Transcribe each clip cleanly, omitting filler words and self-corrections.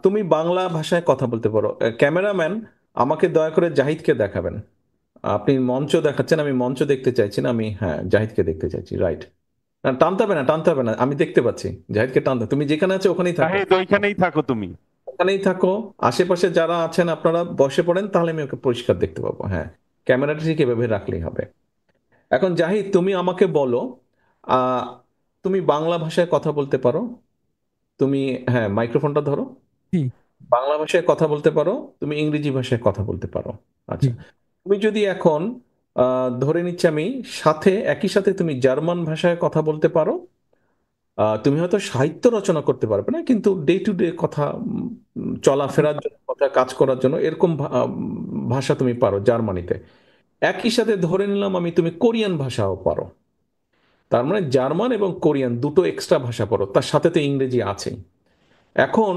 তুমি বাংলা ভাষায় কথা বলতে পারো। ক্যামেরাম্যান, আমাকে দয়া করে জাহিদকে দেখাবেন। আপনি মঞ্চ দেখাচ্ছেন, আমি মঞ্চ দেখতে চাইছি না, আমি হ্যাঁ জাহিদকে দেখতে চাইছি, রাইট। না, টানতে হবে না, টানতে হবে না, আমি দেখতে পাচ্ছি। জাহিদকে টানতে, তুমি যেখানে আছো ওখানেই থাকো। শাহেদ, ওইখানেই থাকো তুমি। ওখানেই থাকো। আশেপাশে যারা আছেন আপনারা বসে পড়েন, তাহলে আমি ওকে পরিষ্কার দেখতে পাবো। হ্যাঁ, ক্যামেরাটা ঠিক এভাবে রাখলেই হবে। এখন জাহিদ, তুমি আমাকে বলো, আহ তুমি বাংলা ভাষায় কথা বলতে পারো? তুমি, হ্যাঁ, মাইক্রোফোনটা ধরো। জি। বাংলা ভাষায় কথা বলতে পারো, তুমি ইংরেজি ভাষায় কথা বলতে পারো। জি। আচ্ছা, তুমি যদি এখন ধরে নিচ্ছি আমি, সাথে একই সাথে তুমি জার্মান ভাষায় কথা বলতে পারো। তুমি হয়তো সাহিত্য রচনা করতে পারবে না, কিন্তু ডে টু ডে কথা, চলাফেরার জন্য, কথা কাজ করার জন্য এরকম ভাষা তুমি পারো জার্মানিতে। একই সাথে ধরে নিলাম আমি, তুমি কোরিয়ান ভাষাও পারো। তার মানে জার্মান এবং কোরিয়ান দুটো এক্সট্রা ভাষা পারো, তার সাথে তো ইংরেজি আছেই। এখন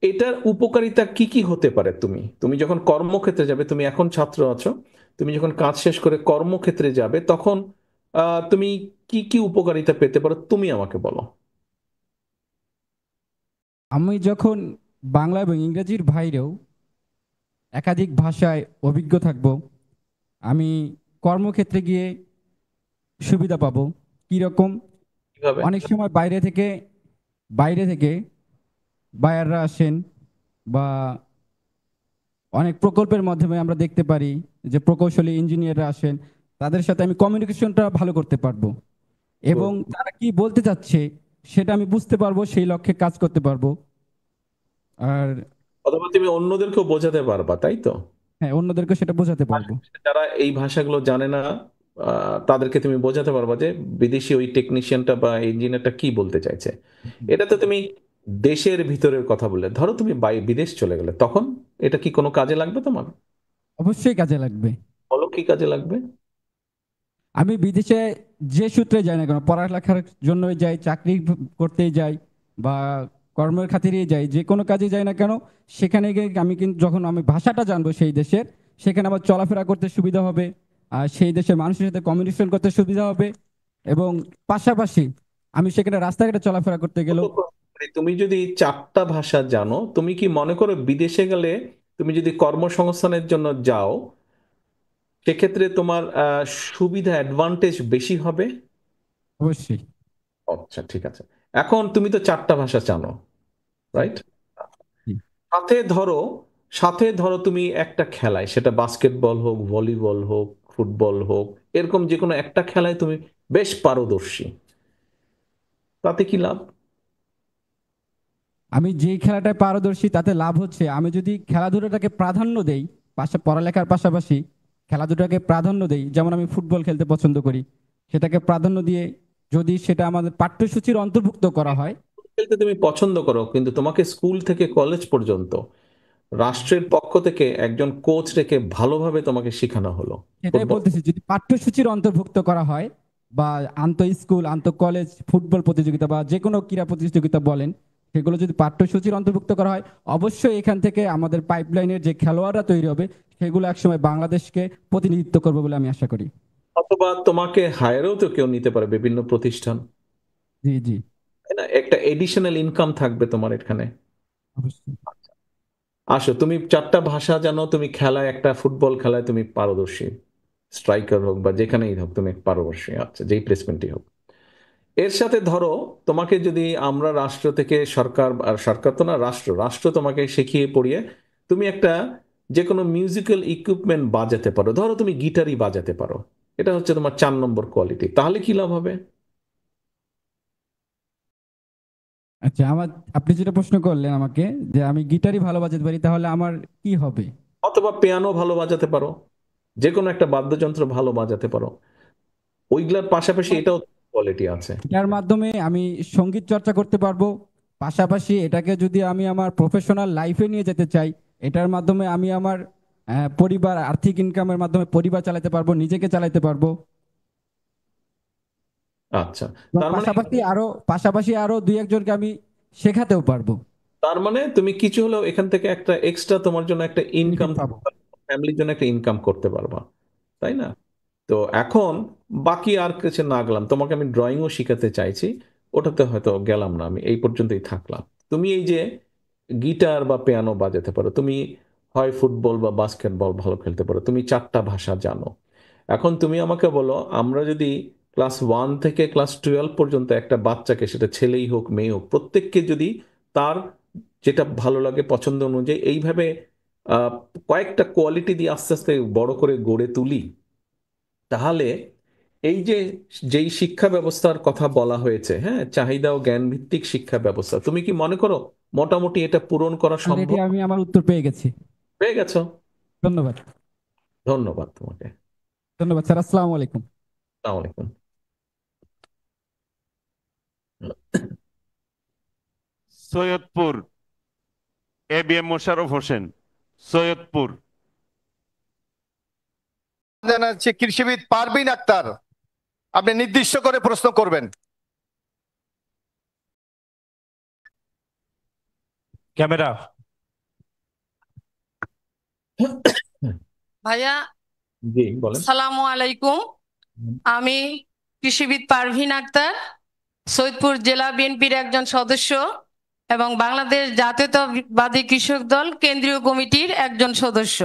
এটার উপকারিতা কি কি হতে পারে? তুমি তুমি যখন কর্মক্ষেত্রে যাবে, তুমি এখন ছাত্র আছো, তুমি যখন কাজ শেষ করে কর্মক্ষেত্রে যাবে, তখন তুমি কি কি উপকারিতা পেতে পারো, তুমি আমাকে বলো। আমি যখন বাংলা এবং ইংরেজির বাইরেও একাধিক ভাষায় অভিজ্ঞ থাকব, আমি কর্মক্ষেত্রে গিয়ে সুবিধা পাবো। কিরকম? কিভাবে? অনেক সময় বাইরে থেকে বায়াররা আসেন, বা অনেক প্রকল্পের মাধ্যমে আমরা দেখতে পারি যে প্রকৌশলী ইঞ্জিনিয়াররা আসেন। তাদের সাথে আমি কমিউনিকেশনটা ভালো করতে পারবো, এবং Good. তারা কি বলতে চাচ্ছে সেটা আমি বুঝতে পারবো, সেই লক্ষ্যে কাজ করতে পারবো। আর অথবা তুমি অন্যদেরকেও বোঝাতে পারবা, তাই তো? হ্যাঁ, অন্যদেরকে সেটা বোঝাতে পারবো। যারা এই ভাষাগুলো জানে না, তাদেরকে তুমি বোঝাতে পারবা যে বিদেশি ওই টেকনিশিয়ানটা বা ইঞ্জিনিয়ারটা কি বলতে চাইছে। এটা তো তুমি দেশের ভিতরের কথা বললে, ধরো তুমি বিদেশ চলে গেলে, তখন এটা কি কোনো কাজে লাগবে তোমার? অবশ্যই কাজে লাগবে। বলো কি কাজে লাগবে। আমি বিদেশে যে সূত্রে যাই না কেন, পড়ালেখার জন্য যাই, চাকরি করতেই যাই, বা কর্মের খাতিরেই যাই, যে কোনো কাজে যাই না কেন, সেখানে গিয়ে আমি কিন্তু যখন আমি ভাষাটা জানবো সেই দেশের, সেখানে আমার চলাফেরা করতে সুবিধা হবে, আর সেই দেশের মানুষের সাথে কমিউনিকেশন করতে সুবিধা হবে। এবং পাশাপাশি আমি সেখানে রাস্তাঘাটে চলাফেরা করতে গেলেও তুমি যদি চারটা ভাষা জানো, তুমি কি মনে করো বিদেশে গেলে, তুমি যদি কর্মসংস্থানের জন্য যাও, সেক্ষেত্রে তোমার সুবিধা, অ্যাডভান্টেজ বেশি হবে? অবশ্যই। আচ্ছা, ঠিক আছে। এখন তুমি তো চারটা ভাষা জানো, জি। রাইট? জি। সাথে ধরো, সাথে ধরো তুমি একটা খেলায়, সেটা বাস্কেটবল হোক, ভলিবল হোক, ফুটবল হোক, এরকম যে কোনো একটা খেলায় তুমি বেশ পারদর্শী, তাতে কি লাভ? আমি যেই খেলাটায় পারদর্শী তাতে লাভ হচ্ছে, আমি যদি খেলাধুলাটাকে প্রাধান্য দেই, পড়ালেখার পাশাপাশি খেলাধুলাকে প্রাধান্য দেই, যেমন আমি ফুটবল খেলতে পছন্দ করি, সেটাকে প্রাধান্য দিয়ে যদি সেটা আমাদের পাঠ্যসূচির অন্তর্ভুক্ত করা হয়। খেলতে তুমি পছন্দ করো, কিন্তু তোমাকে স্কুল থেকে কলেজ পর্যন্ত রাষ্ট্রের পক্ষ থেকে একজন কোচ রেখে ভালোভাবে তোমাকে শেখানো হলো সেটাই ফুটবল। বলতেছি, যদি পাঠ্যসূচির অন্তর্ভুক্ত করা হয়, বা আন্তঃ স্কুল আন্তঃ কলেজ ফুটবল প্রতিযোগিতা বা যে কোনো ক্রীড়া প্রতিযোগিতা বলেন, সেগুলো যদি পাঠ্যসূচির অন্তর্ভুক্ত করা হয়, অবশ্যই এখান থেকে আমাদের পাইপলাইনের যে খেলোয়াড়রা তৈরি হবে, সেগুলো একসময় বাংলাদেশকে প্রতিনিধিত্ব করবে বলে আমি আশা করি। অথবা তোমাকে হায়ারেও তো কেউ নিতে পারে, বিভিন্ন প্রতিষ্ঠান, জি। জি। তাই না? একটা এডিশনাল ইনকাম থাকবে তোমার এখানে। অবশ্যই। আসো, তুমি চারটা ভাষা জানো, তুমি খেলায়, একটা ফুটবল খেলায় তুমি পারদর্শী, স্ট্রাইকার হোক বা যেখানেই হোক তুমি পারদর্শী, আচ্ছা, যেই প্লেসমেন্টই হোক। এর সাথে ধরো, তোমাকে যদি আমরা রাষ্ট্র থেকে, সরকার, আর সরকার তো না, রাষ্ট্র, রাষ্ট্র তোমাকে শিখিয়ে পড়িয়ে তুমি একটা যে কোনো মিউজিক্যাল ইকুইপমেন্ট বাজাতে পারো, ধরো তুমি গিটারই বাজাতে পারো, এটা হচ্ছে তোমার 4 নম্বর কোয়ালিটি, তাহলে কি লাভ হবে? আচ্ছা, আপনি যেটা প্রশ্ন করলেন আমাকে, যে আমি গিটারই ভালো বাজাতে পারি, তাহলে আমার কি হবে? অথবা পিয়ানো ভালো বাজাতে পারো, যে কোনো একটা বাদ্যযন্ত্র ভালো বাজাতে পারো, ওইগুলার পাশাপাশি এটাও কোয়ালিটি আছে। এটার মাধ্যমে আমি সঙ্গীত চর্চা করতে পারবো। পাশাপাশি এটাকে যদি আমি আমার প্রফেশনাল লাইফে নিয়ে যেতে চাই, এটার মাধ্যমে আমি আমার পরিবার, আর্থিক ইনকামের মাধ্যমে পরিবার চালাতে পারবো, নিজেকে চালাতে পারবো। আচ্ছা, এবং তার মানে, পাশাপাশি আরো দুই একজনকে আমি শেখাতেও পারবো। তার মানে তুমি কিছু হলেও এখান থেকে একটা এক্সট্রা তোমার জন্য একটা ইনকাম, বেনিফিট পাবো। ফ্যামিলির জন্য একটা ইনকাম করতে পারবা, তাই না? তো এখন বাকি আর কিছু না গেলাম, তোমাকে আমি ড্রয়িংও শিখাতে চাইছি, ওটাতে হয়তো গেলাম না, আমি এই পর্যন্তই থাকলাম। তুমি এই যে গিটার বা পিয়ানো বাজাতে পারো, তুমি হয় ফুটবল বা বাস্কেটবল ভালো খেলতে পারো, তুমি 4টা ভাষা জানো। এখন তুমি আমাকে বলো, আমরা যদি ক্লাস 1 থেকে ক্লাস 12 পর্যন্ত একটা বাচ্চাকে, সেটা ছেলেই হোক মেয়ে হোক, প্রত্যেককে যদি তার যেটা ভালো লাগে পছন্দ অনুযায়ী এইভাবে আহ, কয়েকটা কোয়ালিটি দিয়ে আস্তে আস্তে বড় করে গড়ে তুলি, তাহলে এই যে যেই শিক্ষা ব্যবস্থার কথা বলা হয়েছে, হ্যাঁ, চাহিদা ও জ্ঞান ভিত্তিক শিক্ষা ব্যবস্থা, তুমি কি মনে করো মোটামুটি এটা পূরণ করা অলরেডি সম্ভব? আমি আমার উত্তর পেয়ে গেছি। পেয়ে গেছো? ধন্যবাদ। ধন্যবাদ তোমাকে। ধন্যবাদ স্যার, আসসালামু আলাইকুম। আসসালামু আলাইকুম। সৈয়দপুর, ABM মোশাররফ হোসেন, সৈয়দপুর। জানাচ্ছে কৃষিবিদ পারভিন আক্তার, আপনি নির্দিষ্ট করে প্রশ্ন করবেন। ক্যামেরা। ভাইয়া, জি বলেন। আসসালামু আলাইকুম। আমি কৃষিবিদ পারভিন আক্তার, সৈয়দপুর জেলা বিএনপির একজন সদস্য এবং বাংলাদেশ জাতীয়তাবাদী কৃষক দল কেন্দ্রীয় কমিটির একজন সদস্য।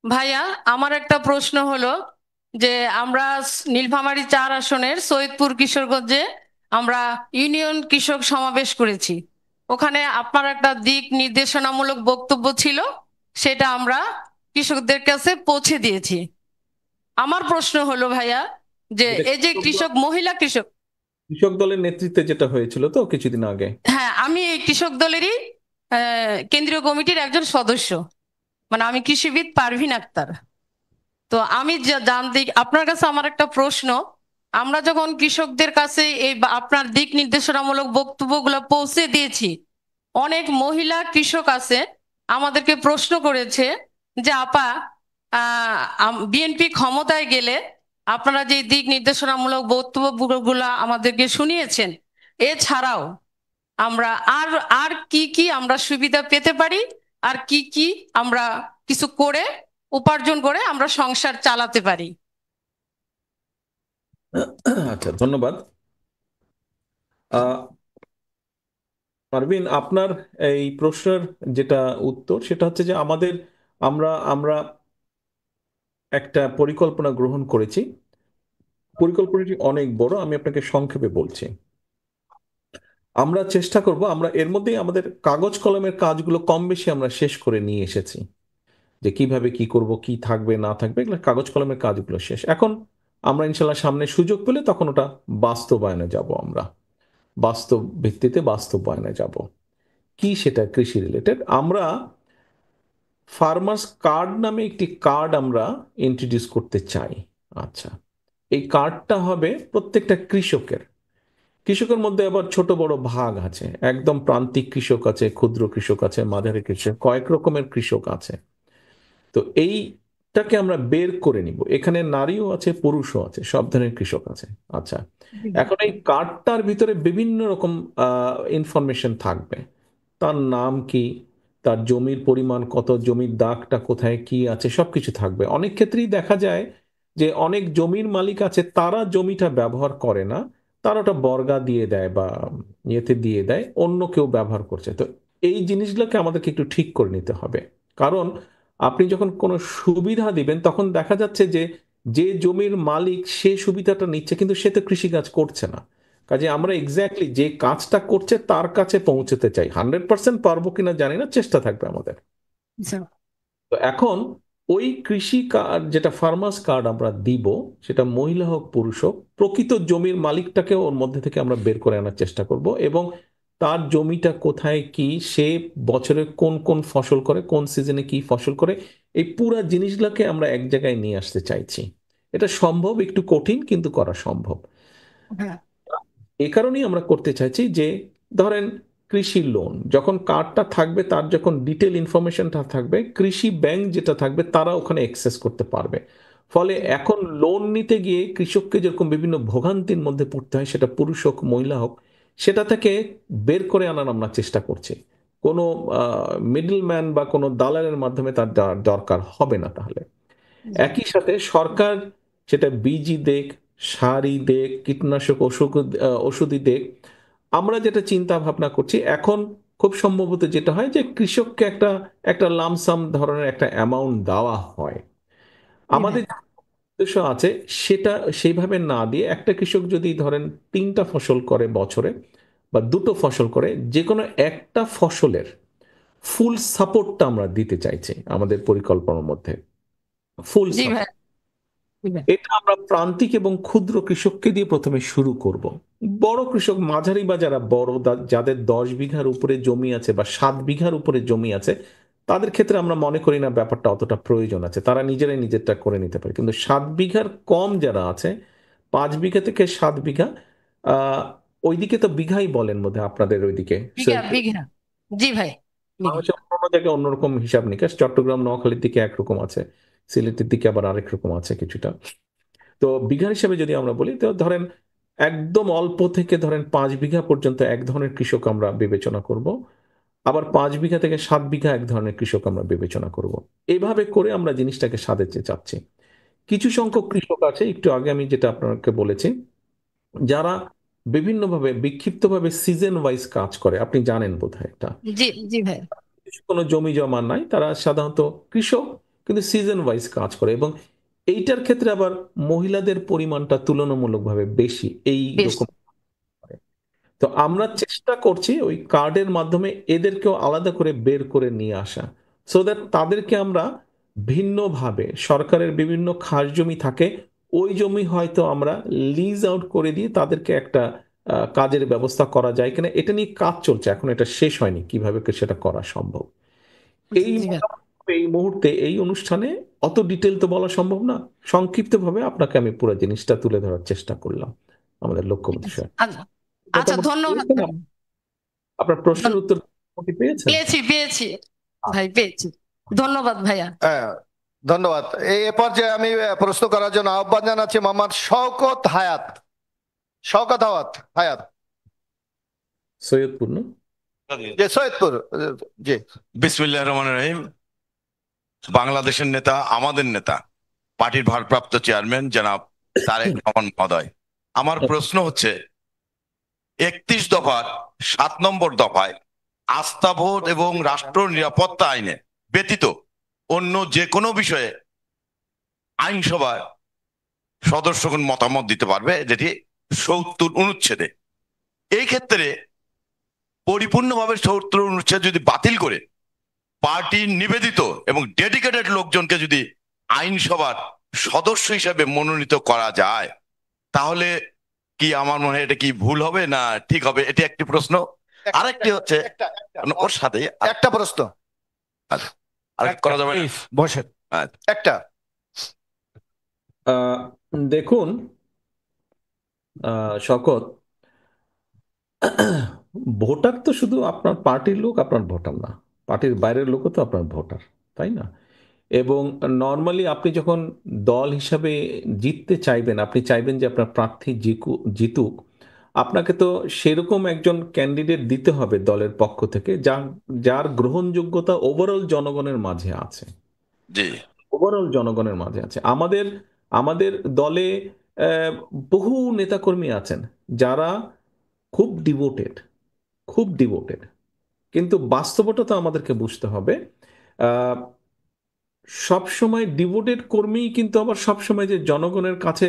ভাইয়া, আমার একটা প্রশ্ন হলো যে আমরা নীলফামারী 4 আসনের সৈয়দপুর কিশোরগঞ্জে আমরা ইউনিয়ন কৃষক সমাবেশ করেছি। ওখানে আপনার একটা দিক নির্দেশনামূলক বক্তব্য ছিল, সেটা আমরা কৃষকদের কাছে পৌঁছে দিয়েছি। আমার প্রশ্ন হলো ভাইয়া, যে এটা এই যে মহিলা কৃষক, কৃষক দলের নেতৃত্বে যেটা হয়েছিল তো কিছুদিন আগে। হ্যাঁ, আমি এই কৃষক দলেরই কেন্দ্রীয় কমিটির একজন সদস্য, মানে আমি কৃষিবিদ পারভিন আক্তার। তো আমি জানতে, আপনার কাছে আমার একটা প্রশ্ন, আমরা যখন কৃষকদের কাছে এই আপনার দিক নির্দেশনামূলক বক্তব্যগুলো পৌঁছে দিয়েছি, অনেক মহিলা কৃষক আছে আমাদেরকে প্রশ্ন করেছে যে আপা, বিএনপি ক্ষমতায় গেলে আপনারা যে দিক নির্দেশনামূলক বক্তব্যগুলো আমাদেরকে শুনিয়েছেন, এছাড়াও আমরা আর আর কি কি আমরা সুবিধা পেতে পারি, আর কি কি আমরা কিছু করে উপার্জন করে আমরা সংসার চালাতে পারি। আচ্ছা, ধন্যবাদ। আহ পারভিন, আপনার এই প্রশ্নের যেটা উত্তর সেটা হচ্ছে যে আমরা আমরা একটা পরিকল্পনা গ্রহণ করেছি। পরিকল্পনাটি অনেক বড়, আমি আপনাকে সংক্ষেপে বলছি। আমরা চেষ্টা করব, আমরা এর মধ্যেই আমাদের কাগজ কলমের কাজগুলো কম বেশি আমরা শেষ করে নিয়ে এসেছি, যে কিভাবে কি করব, কি থাকবে না থাকবে, এগুলো কাগজ কলমের কাজগুলো শেষ। এখন আমরা ইনশাল্লাহ সামনে সুযোগ পেলে তখন ওটা বাস্তবায়নে যাব, আমরা বাস্তব ভিত্তিতে বাস্তবায়নে যাব। কি সেটা কৃষি রিলেটেড, আমরা ফার্মার্স কার্ড নামে একটি কার্ড আমরা ইন্ট্রোডিউস করতে চাই। আচ্ছা, এই কার্ডটা হবে প্রত্যেকটা কৃষকের। কৃষকের মধ্যে আবার ছোট বড় ভাগ আছে, একদম প্রান্তিক কৃষক আছে, ক্ষুদ্র কৃষক আছে, মাঝারি কৃষক, কয়েক রকমের কৃষক আছে। তো এইটাকে আমরা বের করে নিব, এখানে নারীও আছে পুরুষও আছে, সব ধরনের কৃষক আছে। আচ্ছা, এখন এই কার্ডটার ভিতরে বিভিন্ন রকম ইনফরমেশন থাকবে। তার নাম কি, তার জমির পরিমাণ কত, জমির দাগটা কোথায়, কি আছে, সবকিছু থাকবে। অনেক ক্ষেত্রেই দেখা যায় যে অনেক জমির মালিক আছে, তারা জমিটা ব্যবহার করে না, তারা ওটা বর্গা দিয়ে দেয় বা ইয়েতে দিয়ে দেয়, অন্য কেউ ব্যবহার করছে। তো এই জিনিসগুলোকে আমাদেরকে একটু ঠিক করে নিতে হবে। কারণ আপনি যখন কোনো সুবিধা দিবেন তখন দেখা যাচ্ছে যে যে জমির মালিক সে সুবিধাটা নিচ্ছে, কিন্তু সে তো কৃষিকাজ করছে না। কাজে আমরা এক্স্যাক্টলি যে কাজটা করছে তার কাছে পৌঁছতে চাই। 100% পারবো কিনা জানি না, চেষ্টা থাকবে আমাদের। তো এখন ওই কৃষি কার্ড, যেটা ফার্মার্স কার্ড আমরা দিব, সেটা মহিলা হোক পুরুষ হোক, প্রকৃত জমির মালিকটাকে ওর মধ্যে থেকে আমরা বের করে আনার চেষ্টা করব, এবং তার জমিটা কোথায়, কি সে বছরে কোন কোন ফসল করে, কোন সিজনে কি ফসল করে, এই পুরা জিনিসগুলোকে আমরা এক জায়গায় নিয়ে আসতে চাইছি। এটা সম্ভব, একটু কঠিন কিন্তু করা সম্ভব। হ্যাঁ, এ কারণেই আমরা করতে চাইছি যে ধরেন কৃষি লোন যখন কার্ডটা থাকবে, তার যখন ডিটেল ইনফরমেশনটা থাকবে, কৃষি ব্যাংক যেটা থাকবে তারা ওখানে অ্যাক্সেস করতে পারবে। ফলে এখন লোন নিতে গিয়ে কৃষককে যেরকম বিভিন্ন ভোগান্তির মধ্যে পড়তে হয়, সেটা পুরুষ হোক মহিলা হোক, সেটা থেকে বের করে আনার আমরা চেষ্টা করছি। কোনো মিডল ম্যান বা কোনো দালালের মাধ্যমে তার দরকার হবে না। তাহলে একই সাথে সরকার সেটা বীজই দেখ, সারই দেখ, কীটনাশক ওষুধই দেখ, আমরা যেটা চিন্তা ভাবনা করছি এখন, খুব সম্ভবত যেটা হয় যে কৃষককে একটা একটা লামসাম ধরনের একটা অ্যামাউন্ট দেওয়া হয়। জি ভাই। আমাদের উদ্দেশ্য আছে সেটা সেইভাবে না দিয়ে, একটা কৃষক যদি ধরেন 3টা ফসল করে বছরে বা 2টো ফসল করে, যে কোনো একটা ফসলের ফুল সাপোর্টটা আমরা দিতে চাইছি আমাদের পরিকল্পনার মধ্যে। ফুল জি সাপোর্ট ভাই। জি ভাই। এটা আমরা প্রান্তিক এবং ক্ষুদ্র কৃষককে দিয়ে প্রথমে শুরু করব। বড় কৃষক, মাঝারি বা যারা বড়, যাদের 10 বিঘার উপরে জমি আছে বা 7 বিঘার উপরে জমি আছে, তাদের ক্ষেত্রে আমরা মনে করি না ব্যাপারটা অতটা প্রয়োজন আছে, তারা নিজেরাই নিজেরটা করে নিতে পারে। কিন্তু 7 বিঘার কম যারা আছে, 5 বিঘা থেকে 7 বিঘা, আহ ওইদিকে তো বিঘাই বলেন বোধহয় আপনাদের ওইদিকে। বিঘা বিঘা। জি ভাই। বিঘা। বাংলাদেশের অন্য জায়গায় অন্যরকম হিসাব নিকাশ, চট্টগ্রাম নোয়াখালীর দিকে একরকম আছে, সিলেটের দিকে আবার আরেক রকম আছে কিছুটা। তো বিঘা হিসাবে যদি আমরা বলি, তো ধরেন একদম অল্প থেকে ধরেন 5 বিঘা পর্যন্ত এক ধরনের কৃষক আমরা বিবেচনা করব, আবার 5 বিঘা থেকে 7 বিঘা এক ধরনের কৃষক আমরা বিবেচনা করব। এইভাবে করে আমরা জিনিসটাকে সাজাতে চাচ্ছি। কিছু সংখ্যক কৃষক আছে, একটু আগে আমি যেটা আপনাকে বলেছি, যারা বিভিন্নভাবে বিক্ষিপ্তভাবে সিজন ওয়াইজ কাজ করে, আপনি জানেন বোধহয় এটা। জি জি ভাই। কোনো জমি জমা নাই, তারা সাধারণত কৃষক, কিন্তু সিজন ওয়াইজ কাজ করে, এবং এইটার ক্ষেত্রে আবার মহিলাদের পরিমাণটা তুলনামূলকভাবে বেশি এই বেশ। রকম। তো আমরা চেষ্টা করছি ওই কার্ডের মাধ্যমে এদেরকেও আলাদা করে বের করে নিয়ে আসা, সো দ্যাট তাদেরকে আমরা ভিন্নভাবে, সরকারের বিভিন্ন খাস জমি থাকে, ওই জমি হয়তো আমরা লিজ আউট করে দিয়ে তাদেরকে একটা কাজের ব্যবস্থা করা যায় কিনা, এটা নিয়ে কাজ চলছে, এখন এটা শেষ হয়নি কিভাবে সেটা করা সম্ভব। এই জি ভাই। এই মুহূর্তে এই অনুষ্ঠানে অত ডিটেল তো বলা সম্ভব না, সংক্ষিপ্তভাবে আপনাকে আমি পুরো জিনিসটা তুলে ধরার চেষ্টা করলাম, আমাদের লক্ষ্য উদ্দেশ্য। আচ্ছা আচ্ছা, মোটামুটি ধন্যবাদ পেয়েছেন ভাই। আপনার প্রশ্নের উত্তর মোটামুটি পেয়েছেন? পেয়েছি পেয়েছি ভাই, পেয়েছি। ধন্যবাদ ভাইয়া। হ্যাঁ, ধন্যবাদ। এই পর্যায়ে আমি প্রশ্ন করার জন্য আহ্বান জানাচ্ছি মোহাম্মদ শওকত হায়াত। শওকত হায়াত। সৈয়দপুর না? যে সৈয়দপুর। জি। বিসমিল্লাহির রহমানির রহিম। বাংলাদেশের নেতা, আমাদের নেতা, পার্টির ভারপ্রাপ্ত চেয়ারম্যান জনাব তারেক রহমান মহোদয়, আমার প্রশ্ন হচ্ছে 31 দফার 7 নম্বর দফায় আস্থা ভোট এবং রাষ্ট্র নিরাপত্তা আইনে ব্যতীত অন্য যে কোনো বিষয়ে আইনসভায় সদস্যগণ মতামত দিতে পারবে, যেটি 70 অনুচ্ছেদে। এই ক্ষেত্রে পরিপূর্ণভাবে 70 অনুচ্ছেদ যদি বাতিল করে পার্টির নিবেদিত এবং ডেডিকেটেড লোকজনকে যদি আইনসভার সদস্য হিসেবে মনোনীত করা যায়, তাহলে কি আমার মনে হয় এটা কি ভুল হবে না ঠিক হবে? এটি একটি প্রশ্ন। আরেকটি হচ্ছে ওর সাথে একটা প্রশ্ন। আরেক করা যাবে না? বসেন। একটা। আহ, দেখুন শকত, ভোটার তো শুধু আপনার পার্টির লোক আপনার ভোটার না, পার্টির বাইরের লোকও তো আপনার ভোটার, তাই না? এবং নর্মালি আপনি যখন দল হিসাবে জিততে চাইবেন, আপনি চাইবেন যে আপনার প্রার্থী জিতুক, আপনাকে তো সেরকম একজন ক্যান্ডিডেট দিতে হবে দলের পক্ষ থেকে, যার গ্রহণযোগ্যতা ওভারঅল জনগণের মাঝে আছে। জি, ওভারঅল জনগণের মাঝে আছে। আমাদের আমাদের দলে আহ, বহু নেতাকর্মী আছেন যারা খুব ডিভোটেড, খুব ডিভোটেড, কিন্তু বাস্তবতা তো আমাদেরকে বুঝতে হবে। সব সময় ডিভোটেড কর্মী কিন্তু আবার সব সময় যে জনগণের কাছে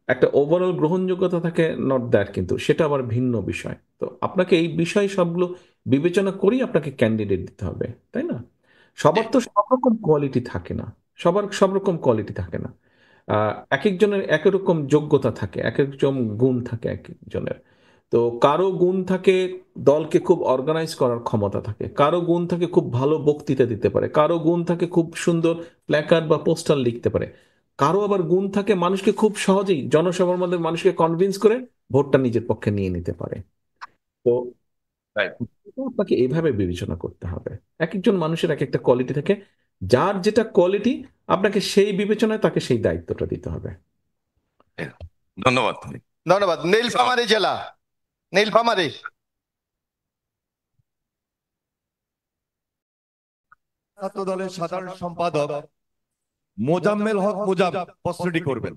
একটা ওভারঅল গ্রহণযোগ্যতা থাকে, নট দ্যাট, কিন্তু সেটা আবার ভিন্ন বিষয়। তো আপনাকে এই বিষয় সবগুলো বিবেচনা করেই আপনাকে ক্যান্ডিডেট দিতে হবে, তাই না? সবার তো সব রকম কোয়ালিটি থাকে না, সবার সব রকম কোয়ালিটি থাকে না। এক একজনের এক এক রকম যোগ্যতা থাকে, এক একজন গুণ থাকে এক একজনের। তো কারো গুণ থাকে দলকে খুব অর্গানাইজ করার ক্ষমতা থাকে, কারো গুণ থাকে খুব ভালো বক্তৃতা দিতে পারে, কারো গুণ থাকে খুব সুন্দর প্ল্যাকার্ড বা পোস্টার লিখতে পারে, কারো আবার গুণ থাকে মানুষকে খুব সহজেই জনসভার মধ্যে মানুষকে কনভিন্স করে ভোটটা নিজের পক্ষে নিয়ে নিতে পারে। তো right. আপনাকে এইভাবে বিবেচনা করতে হবে, এক একজন মানুষের এক একটা কোয়ালিটি থাকে, যার যেটা কোয়ালিটি আপনাকে সেই বিবেচনায় তাকে সেই দায়িত্বটা দিতে হবে। ধন্যবাদ। ধন্যবাদ। নীলফামারী জেলা। নীলফামারী। ছাত্র দলের সাধারণ সম্পাদক মোজাম্মেল হক মুজাব প্রশ্নটি করবেন।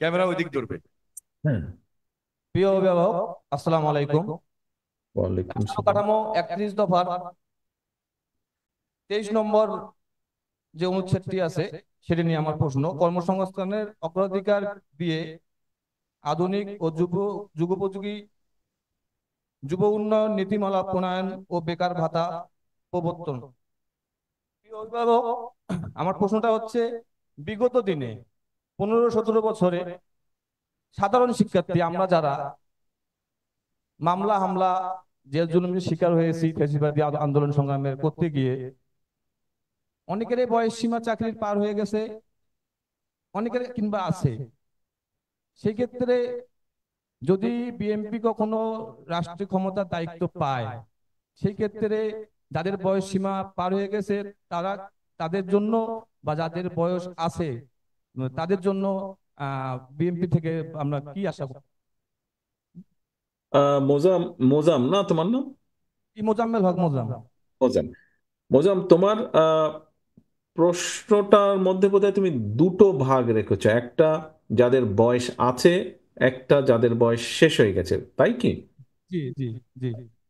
ক্যামেরা ওই দিক ধরবে। হ্যাঁ, প্রিয় অভিভাবক, আসসালামু আলাইকুম। ওয়ালাইকুম রাষ্ট্র সালাম। কাঠামো 31 দফার 23 নম্বর যে অনুচ্ছেদটি আছে সেটি নিয়ে আমার প্রশ্ন। কর্মসংস্থানের অগ্রাধিকার দিয়ে আধুনিক ও যুগোপযোগী যুব উন্নয়ন নীতিমালা প্রণয়ন ও বেকার ভাতা প্রবর্তন। প্রিয় অভিভাবক, আমার প্রশ্নটা হচ্ছে, বিগত দিনে 15-17 বছরে সাধারণ শিক্ষার্থী আমরা যারা মামলা হামলা জেল জুলুমের শিকার হয়েছি ফ্যাসিবাদী আন্দোলন সংগ্রামের করতে গিয়ে অনেকেরই বয়স সীমা চাকরির পার হয়ে গেছে, অনেকের কিংবা আছে। সেই ক্ষেত্রে যদি বিএনপি কখনো রাষ্ট্রীয় ক্ষমতার দায়িত্ব পায়, সেই ক্ষেত্রে যাদের বয়স সীমা পার হয়ে গেছে তারা, তাদের জন্য বা যাদের বয়স আছে তাদের জন্য বিএনপি থেকে আমরা কি আশা করি? মোজাম, মোজাম না তোমার নাম? মোজাম্মেল হক মোজাম। মোজাম, মোজাম তোমার প্রশ্নটার মধ্যে বোধহয় তুমি দুটো ভাগ রেখেছো, একটা যাদের বয়স আছে, একটা যাদের বয়স শেষ হয়ে গেছে, তাই কি? জি জি জি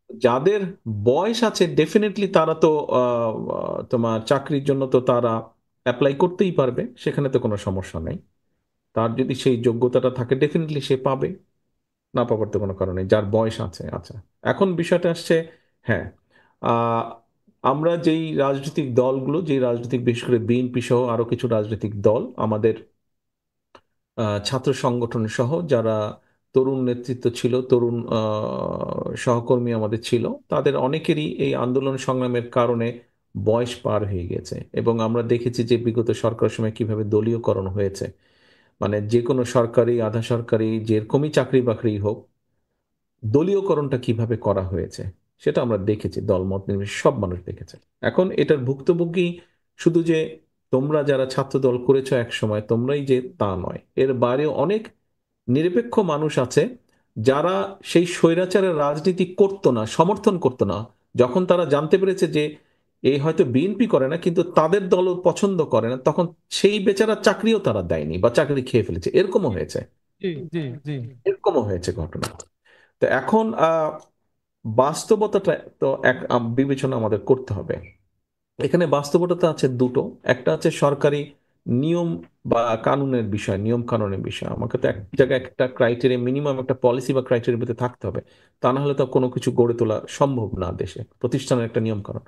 যাদের বয়স আছে ডেফিনেটলি তারা তো তোমার চাকরির জন্য তো তারা অ্যাপ্লাই করতেই পারবে, সেখানে তো কোনো সমস্যা নেই। তার যদি সেই যোগ্যতাটা থাকে ডেফিনেটলি সে পাবে, না পাবার তো কোনো কারণে যার বয়স আছে। আচ্ছা, এখন বিষয়টা আসছে, হ্যাঁ, আহ, আমরা যেই রাজনৈতিক দলগুলো, যেই রাজনৈতিক, বিশেষ করে বিএনপি সহ আরো কিছু রাজনৈতিক দল, আমাদের ছাত্র সংগঠন সহ যারা তরুণ নেতৃত্ব ছিল, তরুণ সহকর্মী আমাদের ছিল, তাদের অনেকেরই এই আন্দোলন সংগ্রামের কারণে বয়স পার হয়ে গেছে। এবং আমরা দেখেছি যে বিগত সরকারের সময় কিভাবে দলীয়করণ হয়েছে, মানে যে কোনো সরকারি, আধা সরকারি, যেরকমই চাকরি বাকরি হোক, দলীয়করণটা কিভাবে করা হয়েছে সেটা আমরা দেখেছি, দলমত নির্বিশেষে সব মানুষ দেখেছে। এখন এটার ভুক্তভোগী শুধু যে তোমরা যারা ছাত্র দল করেছো এক সময় তোমরাই যে, তা নয়, এর বাইরেও অনেক নিরপেক্ষ মানুষ আছে যারা সেই স্বৈরাচারের রাজনীতি করতো না, সমর্থন করতো না। যখন তারা জানতে পেরেছে যে এই হয়তো বিএনপি করে না কিন্তু তাদের দল পছন্দ করে না, তখন সেই বেচারা চাকরিও তারা দেয়নি বা চাকরি খেয়ে ফেলেছে, এরকমও হয়েছে। জি জি জি এরকমও হয়েছে ঘটনা। তো এখন বাস্তবতাটা তো এক বিবেচনা আমাদের করতে হবে। এখানে বাস্তবতা আছে দুটো, একটা আছে সরকারি নিয়ম বা কানুনের বিষয়, নিয়ম কানুনের বিষয়। আমাকে তো এক জায়গায় একটা ক্রাইটেরিয়া, মিনিমাম একটা পলিসি বা ক্রাইটেরিয়ার ভিতরে থাকতে হবে, তা না হলে তো কোনো কিছু গড়ে তোলা সম্ভব না দেশে, প্রতিষ্ঠানের একটা নিয়ম কানুন।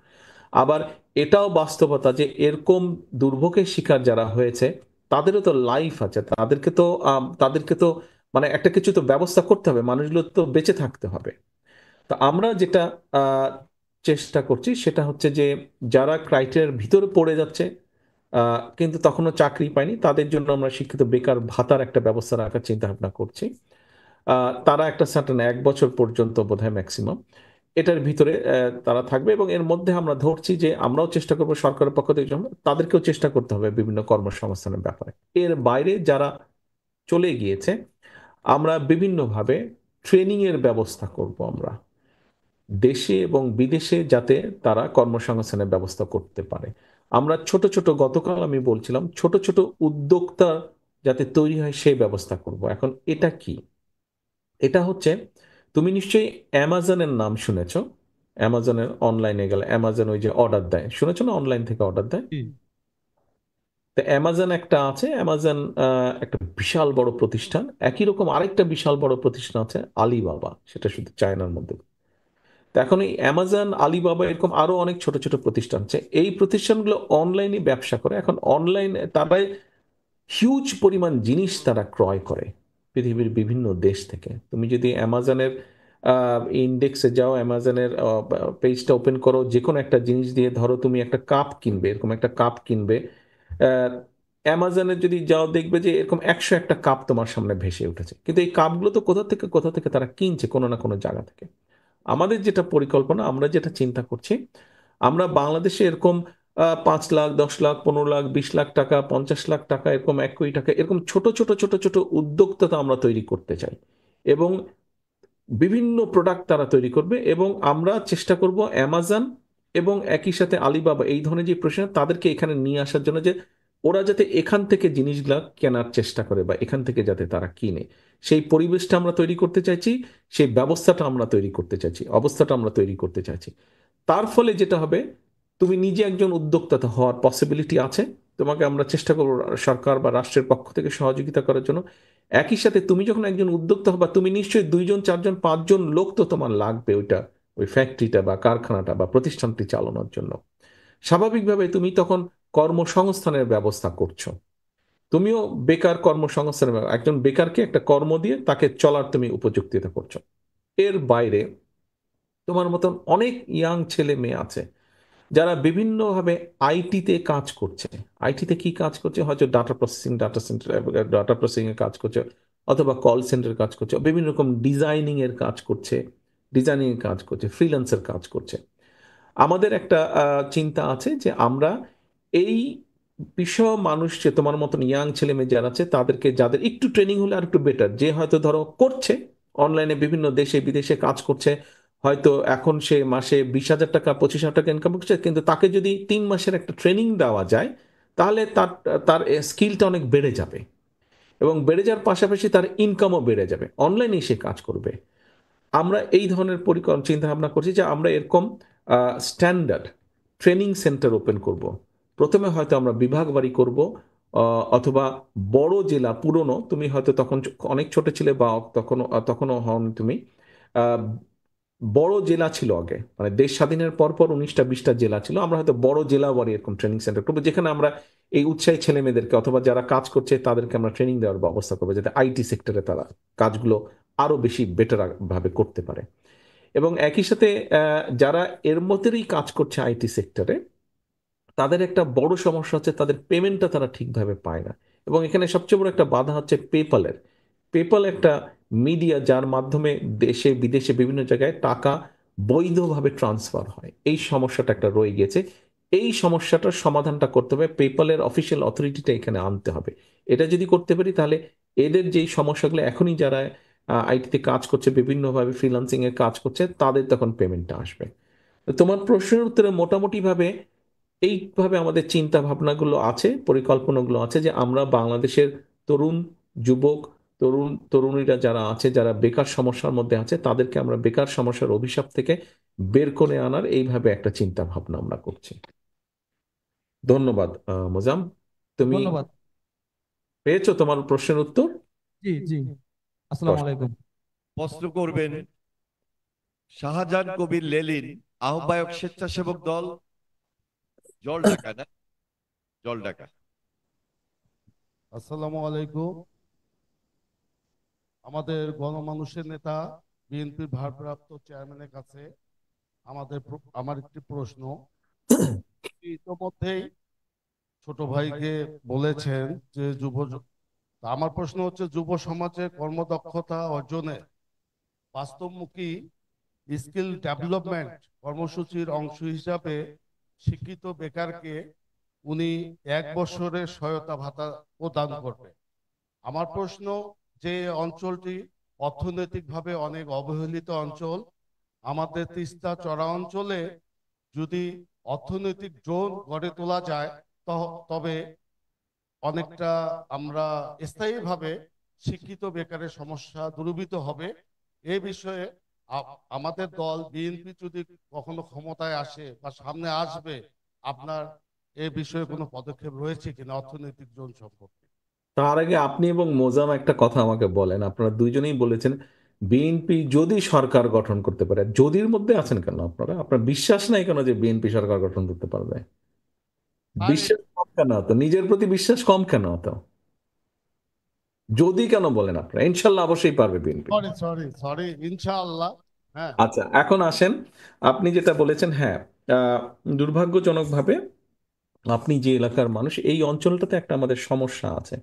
আবার এটাও বাস্তবতা যে এরকম দুর্ভোগের শিকার যারা হয়েছে তাদেরও তো লাইফ আছে, তাদেরকে তো মানে একটা কিছু তো ব্যবস্থা করতে হবে, মানুষগুলো তো বেঁচে থাকতে হবে। তো আমরা যেটা আহ, চেষ্টা করছি সেটা হচ্ছে যে যারা ক্রাইটেরিয়ার ভিতরে পড়ে যাচ্ছে কিন্তু তখনও চাকরি পায়নি, তাদের জন্য আমরা শিক্ষিত বেকার ভাতার একটা ব্যবস্থা রাখার চিন্তা ভাবনা করছি। তারা একটা সার্টেন 1 বছর পর্যন্ত বোধহয় ম্যাক্সিমাম এটার ভিতরে তারা থাকবে, এবং এর মধ্যে আমরা ধরছি যে আমরাও চেষ্টা করবো সরকারের পক্ষ থেকে, যখন তাদেরকেও চেষ্টা করতে হবে বিভিন্ন কর্মসংস্থানের ব্যাপারে। এর বাইরে যারা চলে গিয়েছে আমরা বিভিন্নভাবে ট্রেনিং এর ব্যবস্থা করব আমরা দেশে এবং বিদেশে, যাতে তারা কর্মসংস্থানের ব্যবস্থা করতে পারে। আমরা ছোট ছোট, গতকাল আমি বলছিলাম, ছোট ছোট উদ্যোক্তা যাতে তৈরি হয় সেই ব্যবস্থা করব। এখন এটা কি? এটা হচ্ছে, তুমি নিশ্চয়ই অ্যামাজনের নাম শুনেছো। অ্যামাজনের অনলাইনে গেলে অ্যামাজন ওই যে অর্ডার দেয়, শুনেছো না, অনলাইন থেকে অর্ডার দেয়। জি তো অ্যামাজন একটা আছে, অ্যামাজন একটা বিশাল বড় প্রতিষ্ঠান। একই রকম আরেকটা বিশাল বড় প্রতিষ্ঠান আছে আলিবাবা, সেটা শুধু চায়নার মধ্যে। তো এখন এই অ্যামাজন, আলিবাবা, এরকম আরো অনেক ছোট ছোট প্রতিষ্ঠান আছে, এই প্রতিষ্ঠানগুলো অনলাইনে ব্যবসা করে। এখন অনলাইনে তারা হিউজ পরিমাণ জিনিস তারা ক্রয় করে পৃথিবীর বিভিন্ন দেশ থেকে। তুমি যদি অ্যামাজনের ইন্ডেক্সে যাও, অ্যামাজনের পেজটা ওপেন করো, যে কোনো একটা জিনিস দিয়ে, ধরো তুমি একটা কাপ কিনবে, এরকম একটা কাপ কিনবে, আহ, অ্যামাজনে যদি যাও দেখবে যে এরকম 101টা কাপ তোমার সামনে ভেসে উঠেছে। কিন্তু এই কাপগুলো তো কোথা থেকে তারা কিনছে, কোনো না কোনো জায়গা থেকে। আমাদের যেটা পরিকল্পনা, আমরা যেটা চিন্তা করছি, আমরা বাংলাদেশে এরকম 5 লাখ, 10 লাখ, 15 লাখ, 20 লাখ টাকা, 50 লাখ টাকা, এরকম 1 কোটি টাকা, এরকম ছোট ছোট ছোট ছোট উদ্যোক্তা আমরা তৈরি করতে চাই। এবং বিভিন্ন প্রোডাক্ট তারা তৈরি করবে, এবং আমরা চেষ্টা করব অ্যামাজন এবং একই সাথে আলিবাবা, এই ধরনের যে প্রশ্ন, তাদেরকে এখানে নিয়ে আসার জন্য, যে ওরা যাতে এখান থেকে জিনিসগুলা কেনার চেষ্টা করে বা এখান থেকে যাতে তারা কিনে। সেই পরিবেশটা আমরা তৈরি করতে চাইছি, সেই ব্যবস্থাটা আমরা তৈরি করতে চাইছি, অবস্থাটা আমরা তৈরি করতে চাইছি। তার ফলে যেটা হবে, তুমি নিজে একজন উদ্যোক্তা হওয়ার পসিবিলিটি আছে। তোমাকে আমরা চেষ্টা করবো সরকার বা রাষ্ট্রের পক্ষ থেকে সহযোগিতা করার জন্য। একই সাথে তুমি যখন একজন উদ্যোক্তা হবা, তুমি নিশ্চয়ই 2 জন 4 জন 5 জন লোক তো তোমার লাগবে ওই ফ্যাক্টরিটা বা কারখানাটা বা প্রতিষ্ঠানটি চালানোর জন্য। স্বাভাবিকভাবে তুমি তখন কর্মসংস্থানের ব্যবস্থা করছো। তুমিও বেকার কর্মসংস্থানের একজন বেকারকে একটা কর্ম দিয়ে তাকে চলার তুমি উপযুক্ততা করছো। এর বাইরে তোমার মতন অনেক ইয়াং ছেলে মেয়ে আছে যারা বিভিন্নভাবে আইটিতে কাজ করছে। আইটিতে কি কাজ করছে? হয়তো ডাটা প্রসেসিং, ডাটা প্রসেসিং এর কাজ করছে, অথবা কল সেন্টার কাজ করছে, বিভিন্ন রকম ডিজাইনিং এর কাজ করছে, ফ্রিল্যান্সের কাজ করছে। আমাদের একটা চিন্তা আছে যে আমরা এই বিষয় মানুষ, যে তোমার মতন ইয়াং ছেলে মেয়ে যারা আছে তাদেরকে, যাদের একটু ট্রেনিং হলে আর একটু বেটার, যে হয়তো ধরো করছে অনলাইনে বিভিন্ন দেশে বিদেশে কাজ করছে, হয়তো এখন সে মাসে 20,000 টাকা 25,000 টাকা ইনকাম করছে, কিন্তু তাকে যদি 3 মাসের একটা ট্রেনিং দেওয়া যায়, তাহলে তার তার স্কিলটা অনেক বেড়ে যাবে, এবং বেড়ে যাওয়ার পাশাপাশি তার ইনকামও বেড়ে যাবে, অনলাইনে সে কাজ করবে। আমরা এই ধরনের পরিকল্পনা চিন্তা ভাবনা করছি যে আমরা এরকম স্ট্যান্ডার্ড ট্রেনিং সেন্টার ওপেন করব। প্রথমে হয়তো আমরা বিভাগ বাড়ি করব, অথবা বড় জেলা, পুরনো, তুমি হয়তো তখন অনেক ছোট ছিলে বা তখনও তখনও হন তুমি, আহ, বড় জেলা ছিল আগে, মানে দেশ স্বাধীনের পর পর 19টা 20টা জেলা ছিল। আমরা হয়তো বড় জেলা বাড়ি এরকম ট্রেনিং সেন্টার করবো, যেখানে আমরা এই উৎসাহী ছেলে মেয়েদেরকে অথবা যারা কাজ করছে তাদেরকে আমরা ট্রেনিং দেওয়ার ব্যবস্থা করবো, যাতে আইটি সেক্টরে তারা কাজগুলো আরো বেশি বেটার ভাবে করতে পারে। এবং একই সাথে যারা এর মধ্যেই কাজ করছে আইটি সেক্টরে, তাদের একটা বড় সমস্যা হচ্ছে তাদের পেমেন্টটা তারা ঠিকভাবে পায় না। এবং এখানে সবচেয়ে বড় একটা বাধা হচ্ছে পেপালের। পেপাল একটা মিডিয়া যার মাধ্যমে দেশে বিদেশে বিভিন্ন জায়গায় টাকা বৈধভাবে ট্রান্সফার হয়। এই সমস্যাটা একটা রয়ে গেছে। এই সমস্যাটার সমাধানটা করতে হবে, পেপালের অফিসিয়াল অথরিটিটা এখানে আনতে হবে। এটা যদি করতে পারি, তাহলে এদের যেই সমস্যাগুলো এখনই যারা আইটিতে কাজ করছে, বিভিন্নভাবে ফ্রিল্যান্সিং এর কাজ করছে, তাদের তখন পেমেন্টটা আসবে। তো তোমার প্রশ্নের উত্তরে মোটামুটি ভাবে এইভাবে আমাদের চিন্তা ভাবনাগুলো আছে, পরিকল্পনাগুলো আছে, যে আমরা বাংলাদেশের তরুণ যুবক, তরুণীরা যারা আছে, যারা বেকার সমস্যার মধ্যে আছে, তাদেরকে আমরা বেকার সমস্যার অভিশাপ থেকে বের করে আনার এইভাবে একটা চিন্তা ভাবনা আমরা করছি। ধন্যবাদ মোজাম, তুমি ধন্যবাদ। পেয়েছো তোমার প্রশ্নের উত্তর? জি জি, আসসালামু আলাইকুম। প্রশ্ন করবেন শাহজাহান কবির লেলিন, আহ্বায়ক স্বেচ্ছাসেবক দল, জলঢাকা। না, জলঢাকা। আসসালামু আলাইকুম। আমাদের গণমানুষের নেতা বিএনপির ভারপ্রাপ্ত চেয়ারম্যানের কাছে আমার একটি প্রশ্ন। ইতোমধ্যেই ছোট ভাইকে বলেছেন যে আমার প্রশ্ন হচ্ছে, যুব সমাজের কর্মদক্ষতা অর্জনে বাস্তবমুখী স্কিল ডেভেলপমেন্ট কর্মসূচির অংশ হিসাবে শিক্ষিত বেকারকে উনি 1 বছরের সহায়তা ভাতা প্রদান করবে। আমার প্রশ্ন, যে অঞ্চলটি অর্থনৈতিকভাবে অনেক অবহেলিত অঞ্চল, আমাদের তিস্তা চড়া অঞ্চলে যদি অর্থনৈতিক জোন গড়ে তোলা যায়, তবে অনেকটা আমরা স্থায়ীভাবে শিক্ষিত বেকারের সমস্যা দূরীভূত হবে। এই বিষয়ে আমাদের দল বিএনপি যদি কখনো ক্ষমতায় আসে বা সামনে আসবে, আপনার এই বিষয়ে কোনো পদক্ষেপ রয়েছে কিনা অর্থনৈতিক জোন সম্পর্কে? তার আগে আপনি এবং মোজাম একটা কথা আমাকে বলেন, আপনারা দুইজনেই বলেছেন বিএনপি যদি সরকার গঠন করতে পারে। যদির মধ্যে আছেন কেন আপনারা? আপনার বিশ্বাস নাই কেন যে বিএনপি সরকার গঠন করতে পারবে? বিশ্বাস কম কেন? তো নিজের প্রতি বিশ্বাস কম কেন? তো যদি কেন বলেন আপনারা? ইনশাল্লাহ অবশ্যই পারবে বিএনপি। সরি সরি সরি, ইনশাআল্লাহ। হ্যাঁ, আচ্ছা, এখন আসেন, আপনি যেটা বলেছেন, হ্যাঁ, আহ, দুর্ভাগ্যজনকভাবে আপনি যে এলাকার মানুষ, এই অঞ্চলটাতে একটা আমাদের সমস্যা আছে।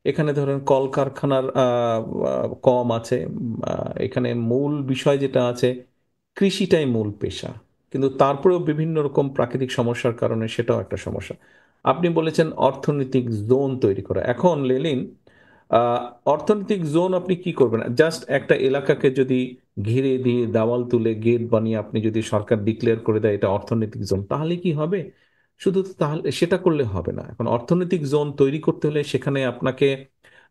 এখানে ধরেন কলকারখানার কম আছে। এখানে মূল বিষয় যেটা আছে, কৃষিটাই মূল পেশা, কিন্তু তারপরেও বিভিন্ন রকম প্রাকৃতিক সমস্যার কারণে সেটাও একটা সমস্যা। আপনি বলেছেন অর্থনৈতিক জোন তৈরি করা। এখন লেলিন, আহ, অর্থনৈতিক জোন আপনি কি করবেন? জাস্ট একটা এলাকাকে যদি ঘিরে দিয়ে দেওয়াল তুলে গেট বানিয়ে আপনি যদি সরকার ডিক্লেয়ার করে দেয় এটা অর্থনৈতিক জোন, তাহলে কি হবে? শুধু তাহলে সেটা করলে হবে না। এখন অর্থনৈতিক জোন তৈরি করতে হলে সেখানে আপনাকে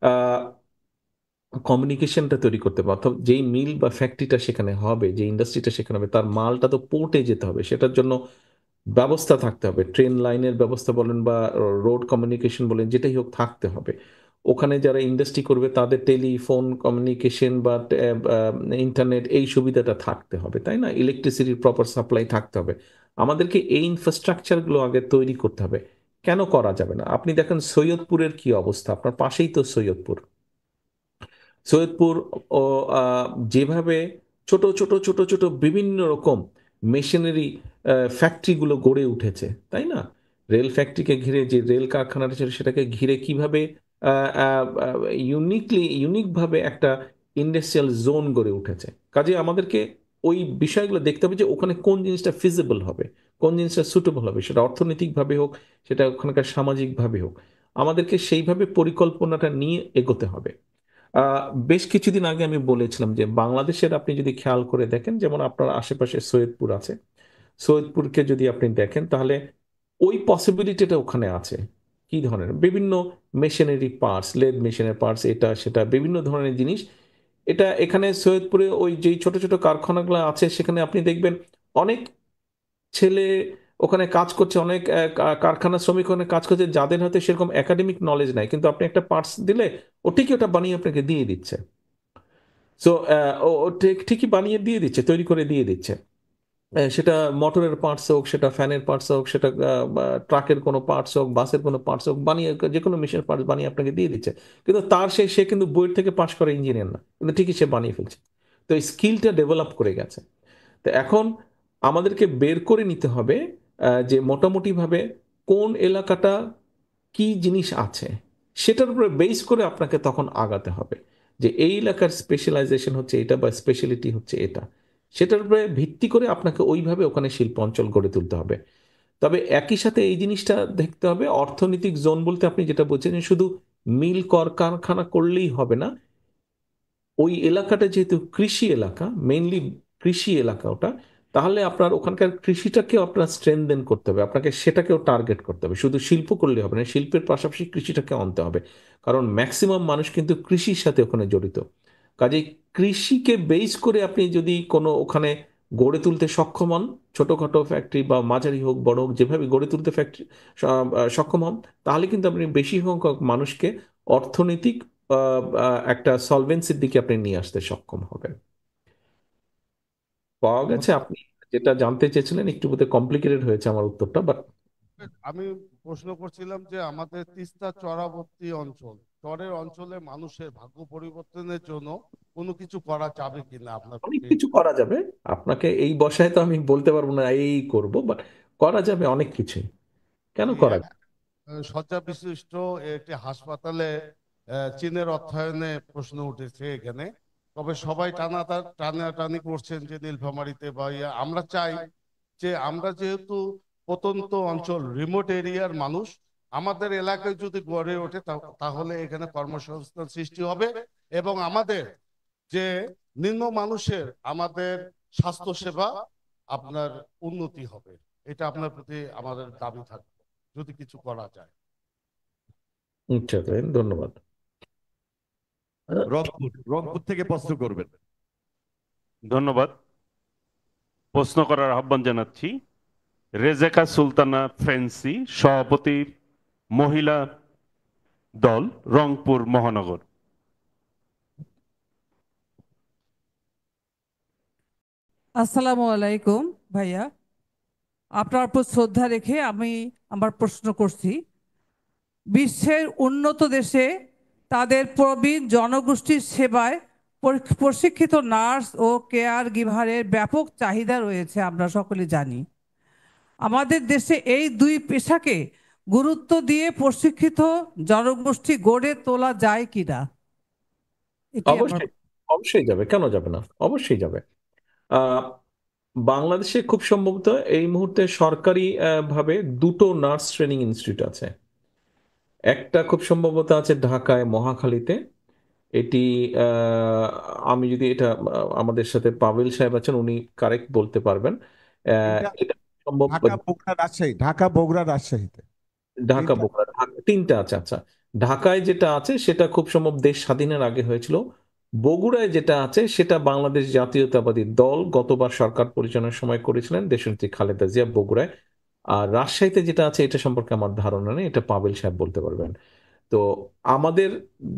আহ কমিউনিকেশনটা তৈরি করতে হবে, অর্থাৎ যেই মিল বা ফ্যাক্টরিটা সেখানে হবে, যে ইন্ডাস্ট্রিটা সেখানে হবে, তার মালটা তো পোর্টে যেতে হবে, সেটার জন্য ব্যবস্থা থাকতে হবে, ট্রেন লাইনের ব্যবস্থা বলেন বা রোড কমিউনিকেশন বলেন, যেটাই হোক থাকতে হবে। ওখানে যারা ইন্ডাস্ট্রি করবে তাদের টেলিফোন কমিউনিকেশন বা ইন্টারনেট এই সুবিধাটা থাকতে হবে, তাই না? ইলেকট্রিসিটির প্রপার সাপ্লাই থাকতে হবে। আমাদেরকে এই ইনফ্রাস্ট্রাকচারগুলো আগে তৈরি করতে হবে। কেন করা যাবে না? আপনি দেখেন সৈয়দপুরের কি অবস্থা, আপনার পাশেই তো সৈয়দপুর। সৈয়দপুর ও যেভাবে ছোট ছোট ছোট ছোট বিভিন্ন রকম মেশিনারি ফ্যাক্টরিগুলো গড়ে উঠেছে, তাই না? রেল ফ্যাক্টরিকে ঘিরে যে রেল কারখানাটা ছিল সেটাকে ঘিরে কিভাবে ইউনিকভাবে একটা ইন্ডাস্ট্রিয়াল জোন গড়ে উঠেছে। কাজে আমাদেরকে ওই বিষয়গুলো দেখতে হবে যে ওখানে কোন জিনিসটা ফিজিবল হবে, কোন জিনিসটা সুটেবল হবে, সেটা অর্থনৈতিকভাবে হোক, সেটা ওখানকার সামাজিকভাবে হোক। আমাদেরকে সেইভাবে পরিকল্পনাটা নিয়ে এগোতে হবে। আহ, বেশ কিছুদিন আগে আমি বলেছিলাম যে বাংলাদেশের আপনি যদি খেয়াল করে দেখেন, যেমন আপনার আশেপাশে সৈয়দপুর আছে, সৈয়দপুরকে যদি আপনি দেখেন তাহলে ওই পসিবিলিটিটা ওখানে আছে। কি ধরনের বিভিন্ন মেশিনারি পার্টস, লেদ মেশিনের পার্টস, এটা সেটা বিভিন্ন ধরনের জিনিস। এটা এখানে সৈয়দপুরে ওই যেই ছোট ছোট কারখানাগুলো আছে সেখানে আপনি দেখবেন অনেক ছেলে ওখানে কাজ করছে, অনেক কারখানা শ্রমিক ওখানে কাজ করছে, যাদের হয়তো সেরকম একাডেমিক নলেজ নাই, কিন্তু আপনি একটা পার্টস দিলে ও ঠিকই ওটা বানিয়ে আপনাকে দিয়ে দিচ্ছে। সো ও ও ঠিকই বানিয়ে দিয়ে দিচ্ছে, তৈরি করে দিয়ে দিচ্ছে। সেটা মোটরের পার্টস হোক, সেটা ফ্যানের পার্টস হোক, সেটা ট্রাকের কোনো পার্টস হোক, বাসের কোনো পার্টস হোক, বানিয়ে যে কোনো মেশিনের পার্টস বানিয়ে আপনাকে দিয়ে দিচ্ছে। কিন্তু তার সে কিন্তু বইয়ের থেকে পাশ করা ইঞ্জিনিয়ার না, কিন্তু ঠিকই সে বানিয়ে ফেলছে। তো এই স্কিলটা ডেভেলপ করে গেছে। তো এখন আমাদেরকে বের করে নিতে হবে যে মোটামুটিভাবে কোন এলাকাটা কি জিনিস আছে, সেটার উপরে বেস করে আপনাকে তখন আগাতে হবে যে এই এলাকার স্পেশালাইজেশন হচ্ছে এটা বা স্পেশালিটি হচ্ছে এটা। সেটার উপরে ভিত্তি করে আপনাকে ওইভাবে ওখানে শিল্প অঞ্চল গড়ে তুলতে হবে। তবে একই সাথে এই জিনিসটা দেখতে হবে, অর্থনৈতিক জোন বলতে আপনি যেটা বলছেন যে শুধু মিল কারখানা করলেই হবে না। ওই এলাকাটা যেহেতু কৃষি এলাকা, মেইনলি কৃষি এলাকা ওটা, তাহলে আপনার ওখানকার কৃষিটাকেও আপনার স্ট্রেনদেন করতে হবে, আপনাকে সেটাকেও টার্গেট করতে হবে। শুধু শিল্প করলে হবে না, শিল্পের পাশাপাশি কৃষিটাকে আনতে হবে, কারণ ম্যাক্সিমাম মানুষ কিন্তু কৃষির সাথে ওখানে জড়িত। কাজেই কৃষিকে বেস করে আপনি যদি কোনো ওখানে গড়ে তুলতে সক্ষম হন, ছোটখাটো ফ্যাক্টরি বা মাঝারি হোক বড় হোক, যেভাবে গড়ে তুলতে ফ্যাক্টরি সক্ষম হন, তাহলে কিন্তু আপনি বেশি সংখ্যক মানুষকে অর্থনৈতিক একটা সলভেন্সির দিকে আপনি নিয়ে আসতে সক্ষম হবেন। পাওয়া গেছে? ধন্যবাদ। আপনি যেটা জানতে চেয়েছিলেন একটু বোধহয় কমপ্লিকেটেড হয়েছে আমার উত্তরটা, বাট আমি প্রশ্ন করছিলাম যে আমাদের তিস্তা চরাবর্তী অঞ্চল, চরের অঞ্চলে মানুষের ভাগ্য পরিবর্তনের জন্য কোনো কিছু করা যাবে কিনা আপনার অনেক প্রতি? কিছু করা যাবে। আপনাকে এই বসায় তো আমি বলতে পারবো না এই করব, বাট করা যাবে অনেক কিছুই। কেন জি, করা এক যাবে? শয্যা বিশিষ্ট একটি হাসপাতালে চীনের অর্থায়নে প্রশ্ন উঠেছে এখানে। তবে সবাই টানাটানি করছেন যে নীলফামারীতে বা আমরা চাই যে আমরা যেহেতু প্রত্যন্ত অঞ্চল, রিমোট এরিয়ার মানুষ, আমাদের এলাকায় যদি গড়ে ওঠে তাহলে এখানে কর্মসংস্থান সৃষ্টি হবে এবং আমাদের যে নিম্ন মানুষের আমাদের স্বাস্থ্য সেবা আপনার উন্নতি হবে। এটা আপনার প্রতি আমাদের দাবি থাকবে যদি কিছু করা যায়। আচ্ছা, ধন্যবাদ। রংপুর থেকে প্রশ্ন করবেন। ধন্যবাদ। প্রশ্ন করার আহ্বান জানাচ্ছি রেজেকা সুলতানা ফ্যান্সি, সভাপতি মহিলা দল, রংপুর মহানগর। আসসালামু আলাইকুম ভাইয়া, আপনার উপর শ্রদ্ধা রেখে আমি আমার প্রশ্ন করছি। বিশ্বের উন্নত দেশে তাদের প্রবীণ জনগোষ্ঠীর সেবায় প্রশিক্ষিত নার্স ও কেয়ার গিভারের ব্যাপক চাহিদা রয়েছে, আমরা সকলে জানি। আমাদের দেশে এই দুই পেশাকে গুরুত্ব দিয়ে প্রশিক্ষিত জনগোষ্ঠী গড়ে তোলা যায় কিনা, এটি আমার। অবশ্যই, অবশ্যই যাবে, কেন যাবে না? অবশ্যই যাবে। আহ, বাংলাদেশে খুব সম্ভবত এই মুহূর্তে সরকারি ভাবে দুটো নার্স ট্রেনিং ইনস্টিটিউট আছে। একটা খুব সম্ভবত আছে ঢাকায় মহাখালীতে। এটি আহ, আমি যদি এটা আমাদের সাথে পাভেল সাহেব আছেন, উনি কারেক্ট বলতে পারবেন। তিনটা, এটা সম্ভব ঢাকা, বগুড়া, রাজশাহী। ঢাকা, বগুড়া, রাজশাহীতে ঢাকা তিনটা। বোকা তিনটা আছে। আচ্ছা, ঢাকায় যেটা আছে সেটা খুব সম্ভব দেশ স্বাধীনের আগে হয়েছিল, বগুড়ায় যেটা আছে সেটা বাংলাদেশ জাতীয়তাবাদী দল গতবার সরকার পরিচালনার সময় করেছিলেন দেশনেত্রী খালেদা জিয়া বগুড়ায়। আর রাজশাহীতে যেটা আছে এটা সম্পর্কে আমার ধারণা নেই, এটা পাবেল সাহেব বলতে পারবেন। তো আমাদের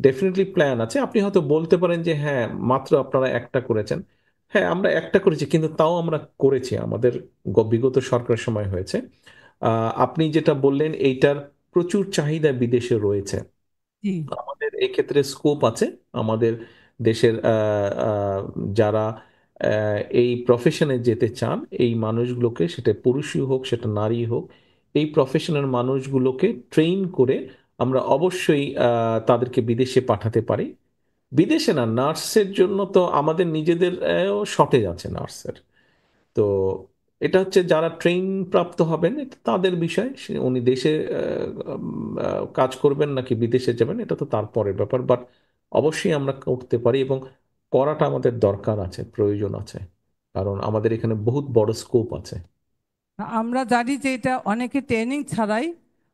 ডেফিনেটলি প্ল্যান আছে। আপনি হয়তো বলতে পারেন যে হ্যাঁ মাত্র আপনারা একটা করেছেন। হ্যাঁ আমরা একটা করেছি, কিন্তু তাও আমরা করেছি, আমাদের বিগত সরকারের সময় হয়েছে। আপনি যেটা বললেন এইটার প্রচুর চাহিদা বিদেশে রয়েছে। জি আমাদের এক্ষেত্রে স্কোপ আছে। আমাদের দেশের যারা এই প্রফেশনে যেতে চান এই মানুষগুলোকে, সেটা পুরুষই হোক সেটা নারী হোক, এই প্রফেশনের মানুষগুলোকে ট্রেন করে আমরা অবশ্যই তাদেরকে বিদেশে পাঠাতে পারি। বিদেশে না, নার্সের জন্য তো আমাদের নিজেদের শর্টেজ আছে নার্সের। তো এটা হচ্ছে যারা ট্রেন প্রাপ্ত হবেন এটা তাদের বিষয়, উনি দেশে কাজ করবেন নাকি বিদেশে যাবেন এটা তো তারপরের ব্যাপার, বাট অবশ্যই আমরা করতে পারি এবং করাটা আমাদের দরকার আছে, প্রয়োজন আছে, কারণ আমাদের এখানে বহুত বড় স্কোপ আছে। আমরা জানি যে এটা অনেকে ট্রেনিং ছাড়াই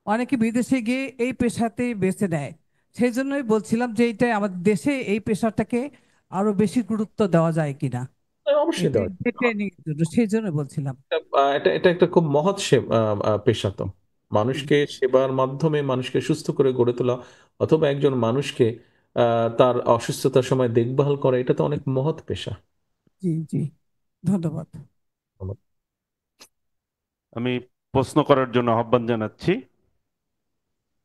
অনেকে বিদেশে গিয়ে এই পেশাতেই বেছে নেয়। সেই জন্যই বলছিলাম যে এটা আমাদের দেশে এই পেশাটাকে আরো বেশি গুরুত্ব দেওয়া যায় কিনা, অবশ্যই দেওয়া ট্রেনিং এর জন্য, সেই জন্য বলছিলাম। এটা এটা একটা খুব মহৎ পেশা তো। মানুষকে সেবার মাধ্যমে মানুষকে সুস্থ করে গড়ে তোলা, অথবা একজন মানুষকে তার অসুস্থতার সময় দেখভাল করা, এটা তো অনেক মহৎ পেশা। জি জি, ধন্যবাদ। আমি প্রশ্ন করার জন্য আহ্বান জানাচ্ছি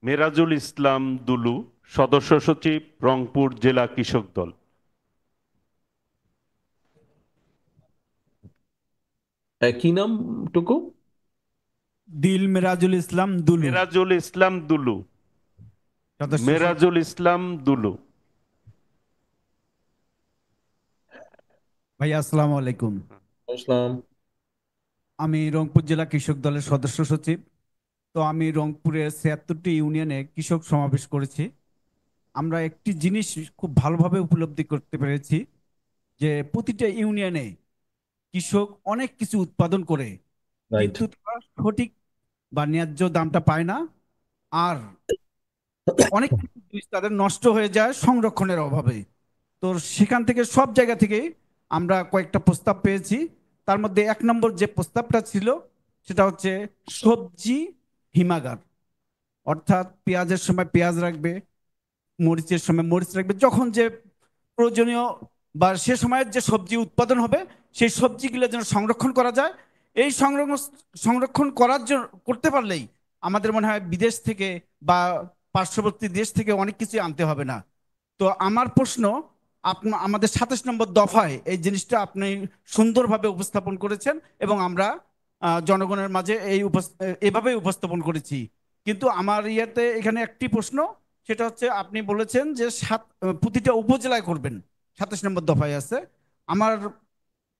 মেরাজুল ইসলাম দুলু, সদস্য সচিব, রংপুর জেলা কৃষক দল। কি নাম টুকু? দিল মেরাজুল ইসলাম দুলু, মেরাজুল ইসলাম দুলু, সদস্য মেরাজুল ইসলাম দুলু। ভাইয়া আসসালামু আলাইকুম। আসসালাম। আমি রংপুর জেলা কৃষক দলের সদস্য সচিব। তো আমি রংপুরের ৭৬টি ইউনিয়নে কৃষক সমাবেশ করেছি। আমরা একটি জিনিস খুব ভালোভাবে উপলব্ধি করতে পেরেছি যে প্রতিটা ইউনিয়নে কৃষক অনেক কিছু উৎপাদন করে, রাইট। কিন্তু তারা সঠিক বা ন্যায্য দামটা পায় না। আর অনেক কিছু জিনিস তাদের নষ্ট হয়ে যায় সংরক্ষণের অভাবে। তো সেখান থেকে সব জায়গা থেকে আমরা কয়েকটা প্রস্তাব পেয়েছি। তার মধ্যে ১ নম্বর যে প্রস্তাবটা ছিল সেটা হচ্ছে সবজি হিমাগার। অর্থাৎ পেঁয়াজের সময় পেঁয়াজ রাখবে, মরিচের সময় মরিচ রাখবে, যখন যে প্রয়োজনীয় বা সে সময়ের যে সবজি উৎপাদন হবে সেই সবজিগুলো যেন সংরক্ষণ করা যায়। এই সংরক্ষণ করার জন্য করতে পারলেই আমাদের মনে হয় বিদেশ থেকে বা পার্শ্ববর্তী দেশ থেকে অনেক কিছু আনতে হবে না। তো আমার প্রশ্ন, আমাদের ২৭ নম্বর দফায় এই জিনিসটা আপনি সুন্দরভাবে উপস্থাপন করেছেন এবং আমরা জনগণের মাঝে এভাবেই উপস্থাপন করেছি। কিন্তু আমার এখানে একটি প্রশ্ন, সেটা হচ্ছে আপনি বলেছেন যে প্রতিটা উপজেলায় করবেন, ২৭ নম্বর দফায় আছে। আমার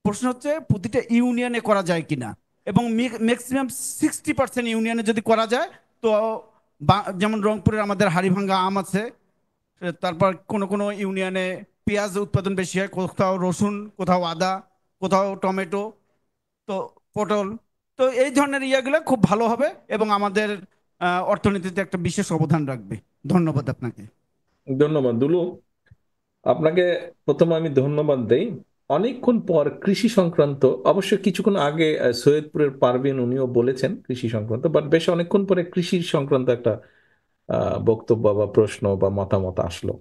প্রশ্ন হচ্ছে প্রতিটা ইউনিয়নে করা যায় কিনা, এবং ম্যাক্সিমাম 60% ইউনিয়নে যদি করা যায় তো যেমন রংপুরের আমাদের হাড়িভাঙ্গা আম আছে, তারপর কোন কোন ইউনিয়নে পেঁয়াজ উৎপাদন বেশি হয়, কোথাও রসুন, কোথাও আদা, কোথাও টমেটো, তো পটল। তো এই ধরনের ইয়াগুলো খুব ভালো হবে এবং আমাদের অর্থনীতিতে একটা বিশেষ অবদান রাখবে। ধন্যবাদ আপনাকে। ধন্যবাদ দুলু। আপনাকে প্রথমে আমি ধন্যবাদ দেই। অনেকক্ষণ পর কৃষি সংক্রান্ত, অবশ্য কিছুক্ষণ আগে সৈয়দপুরের পারভিন উনিও বলেছেন কৃষি সংক্রান্ত, বাট বেশ অনেকক্ষণ পরে কৃষি সংক্রান্ত একটা বক্তব্য বা প্রশ্ন বা মতামত আসলো।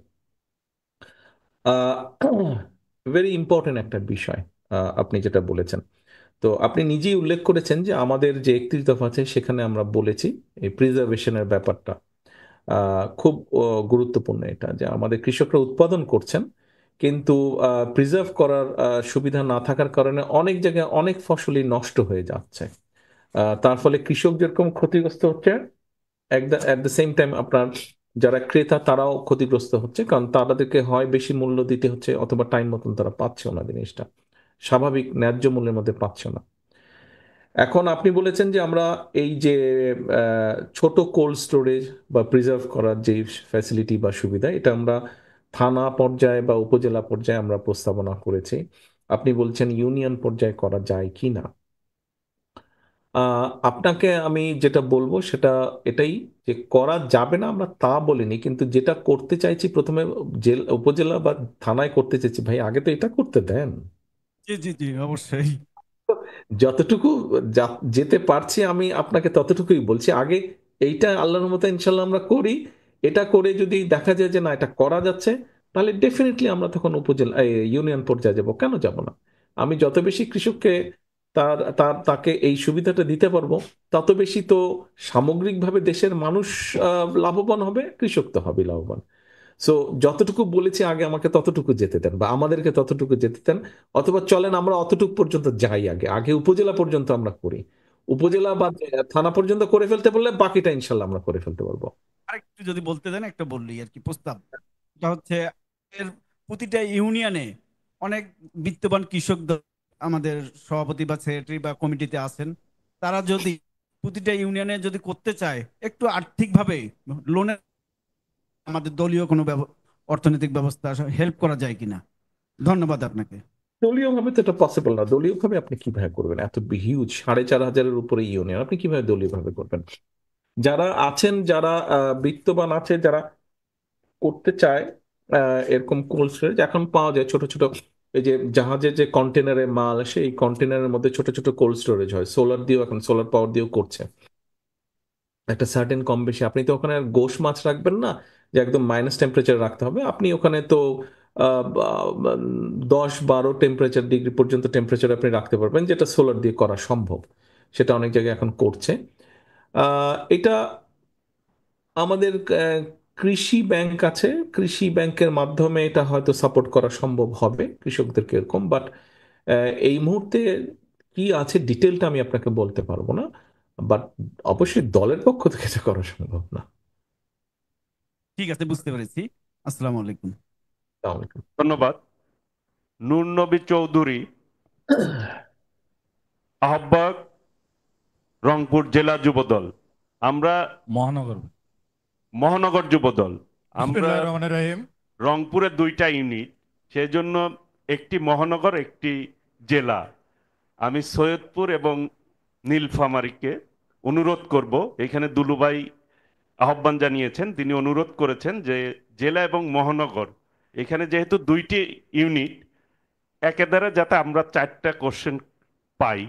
ভেরি ইম্পর্টেন্ট একটা বিষয় আপনি যেটা বলেছেন। তো আপনি নিজেই উল্লেখ করেছেন যে আমাদের যে ৩১ দফা আছে সেখানে আমরা বলেছি এই প্রিজার্ভেশনের ব্যাপারটা খুব গুরুত্বপূর্ণ, এটা যে আমাদের কৃষকরা উৎপাদন করছেন কিন্তু প্রিজার্ভ করার সুবিধা না থাকার কারণে অনেক জায়গায় অনেক ফসলই নষ্ট হয়ে যাচ্ছে। তার ফলে কৃষক যেরকম ক্ষতিগ্রস্ত হচ্ছে, অ্যাট দ্য সেম টাইম আপনার যারা ক্রেতা তারাও ক্ষতিগ্রস্ত হচ্ছে, কারণ তাদেরকে হয় বেশি মূল্য দিতে হচ্ছে অথবা টাইম মতন তারা পাচ্ছে না জিনিসটা, স্বাভাবিক ন্যায্য মূল্যের মধ্যে পাচ্ছে না। এখন আপনি বলেছেন যে আমরা এই যে ছোট কোল্ড স্টোরেজ বা প্রিজার্ভ করার যে ফ্যাসিলিটি বা সুবিধা, এটা আমরা থানা পর্যায়ে বা উপজেলা পর্যায়ে আমরা প্রস্তাবনা করেছি। আপনি বলছেন ইউনিয়ন পর্যায়ে করা যায় কি না। আপনাকে আমি যেটা বলবো সেটা এটাই, যে করা যাবে না আমরা তা বলিনি, কিন্তু যেটা করতে চাইছি প্রথমে জেলা উপজেলা বা থানায় করতে চাইছি, ভাই আগে তো এটা করতে দেন। জি জি জি, অবশ্যই। যতটুকু যেতে পারছি আমি আপনাকে ততটুকুই বলছি। আগে এইটা আল্লাহর মতো ইনশাল্লাহ আমরা করি। এটা করে যদি দেখা যায় যে না এটা করা যাচ্ছে, তাহলে ডেফিনেটলি আমরা তখন উপজেলা ইউনিয়ন পর্যায়ে যাব, কেন যাব না? আমি যত বেশি কৃষককে তার তার তাকে এই সুবিধাটা দিতে পারবো, তত বেশি তো সামগ্রিকভাবে দেশের মানুষ লাভবান হবে, কৃষক তো হবে লাভবান। সো যতটুকু বলেছি আগে আমাকে ততটুকু যেতে দেন, বা আমাদেরকে ততটুকু যেতে দেন। অথবা চলেন আমরা অতটুকু পর্যন্ত যাই, আগে আগে উপজেলা পর্যন্ত আমরা করি। উপজেলা বা থানা পর্যন্ত করে ফেলতে বললে বাকিটা ইনশাল্লাহ আমরা করে ফেলতে পারবো। আরেকটু যদি বলতে দেন, একটা বললি আর কি প্রস্তাব। এটা হচ্ছে এর প্রতিটা ইউনিয়নে অনেক বিত্তবান কৃষক আমাদের সভাপতি বা সেক্রেটারি বা কমিটিতে আছেন। তারা যদি প্রতিটা ইউনিয়নে যদি করতে চায়, একটু আর্থিকভাবে লোনের আমাদের দলীয় কোনো অর্থনৈতিক ব্যবস্থা হেল্প করা যায় কিনা। ধন্যবাদ আপনাকে। দলীয় ভাবে তো এটা পসিবল না। দলীয় ভাবে আপনি কিভাবে করবেন? এত হিউজ 4,500-এর উপরে ইউনিয়ন, আপনি কিভাবে দলীয় ভাবে করবেন? যারা আছেন, যারা বিত্তবান আছে, যারা করতে চায় এরকম কোল্ড স্টোরেজ এখন পাওয়া যায়, ছোট ছোট এই যে জাহাজের যে কন্টেনারে মাল আসে, এই কন্টেনারের মধ্যে ছোট ছোট কোল্ড স্টোরেজ হয়, সোলার দিয়েও, এখন সোলার পাওয়ার দিয়েও করছে। একটা সার্টেন কম বেশি, আপনি তো ওখানে আর গোশ মাছ রাখবেন না যে একদম মাইনাস টেম্পারেচার রাখতে হবে। আপনি ওখানে তো 10-12 ডিগ্রি পর্যন্ত টেম্পারেচার আপনি রাখতে পারবেন, যেটা সোলার দিয়ে করা সম্ভব। সেটা অনেক জায়গায় এখন করছে। এটা আমাদের কৃষি ব্যাংক আছে, কৃষি ব্যাংকের মাধ্যমে এটা হয়তো সাপোর্ট করা সম্ভব হবে কৃষকদেরকে এরকম। বাট এই মুহূর্তে কি আছে ডিটেলটা আমি আপনাকে বলতে পারবো না। বাট অবশ্যই দলের পক্ষ থেকে এটা করা সম্ভব না। ঠিক আছে, বুঝতে পেরেছি। আসসালামু আলাইকুম। আসসালামু আলাইকুম। ধন্যবাদ। নূর নবী চৌধুরী, আহ্বায়ক, রংপুর জেলা যুবদল। আমরা মহানগর। মহানগর যুবদল। আমরা বিসমিল্লাহির রহমানির রহিম। রংপুরে 2টা ইউনিট, সেজন্য একটি মহানগর একটি জেলা। আমি সৈয়দপুর এবং নীলফামারীকে অনুরোধ করব, এখানে দুলুভাই আহ্বান জানিয়েছেন, তিনি অনুরোধ করেছেন যে জেলা এবং মহানগর এখানে যেহেতু 2টি ইউনিট, একেবারে যাতে আমরা 4টা কোশ্চেন পাই,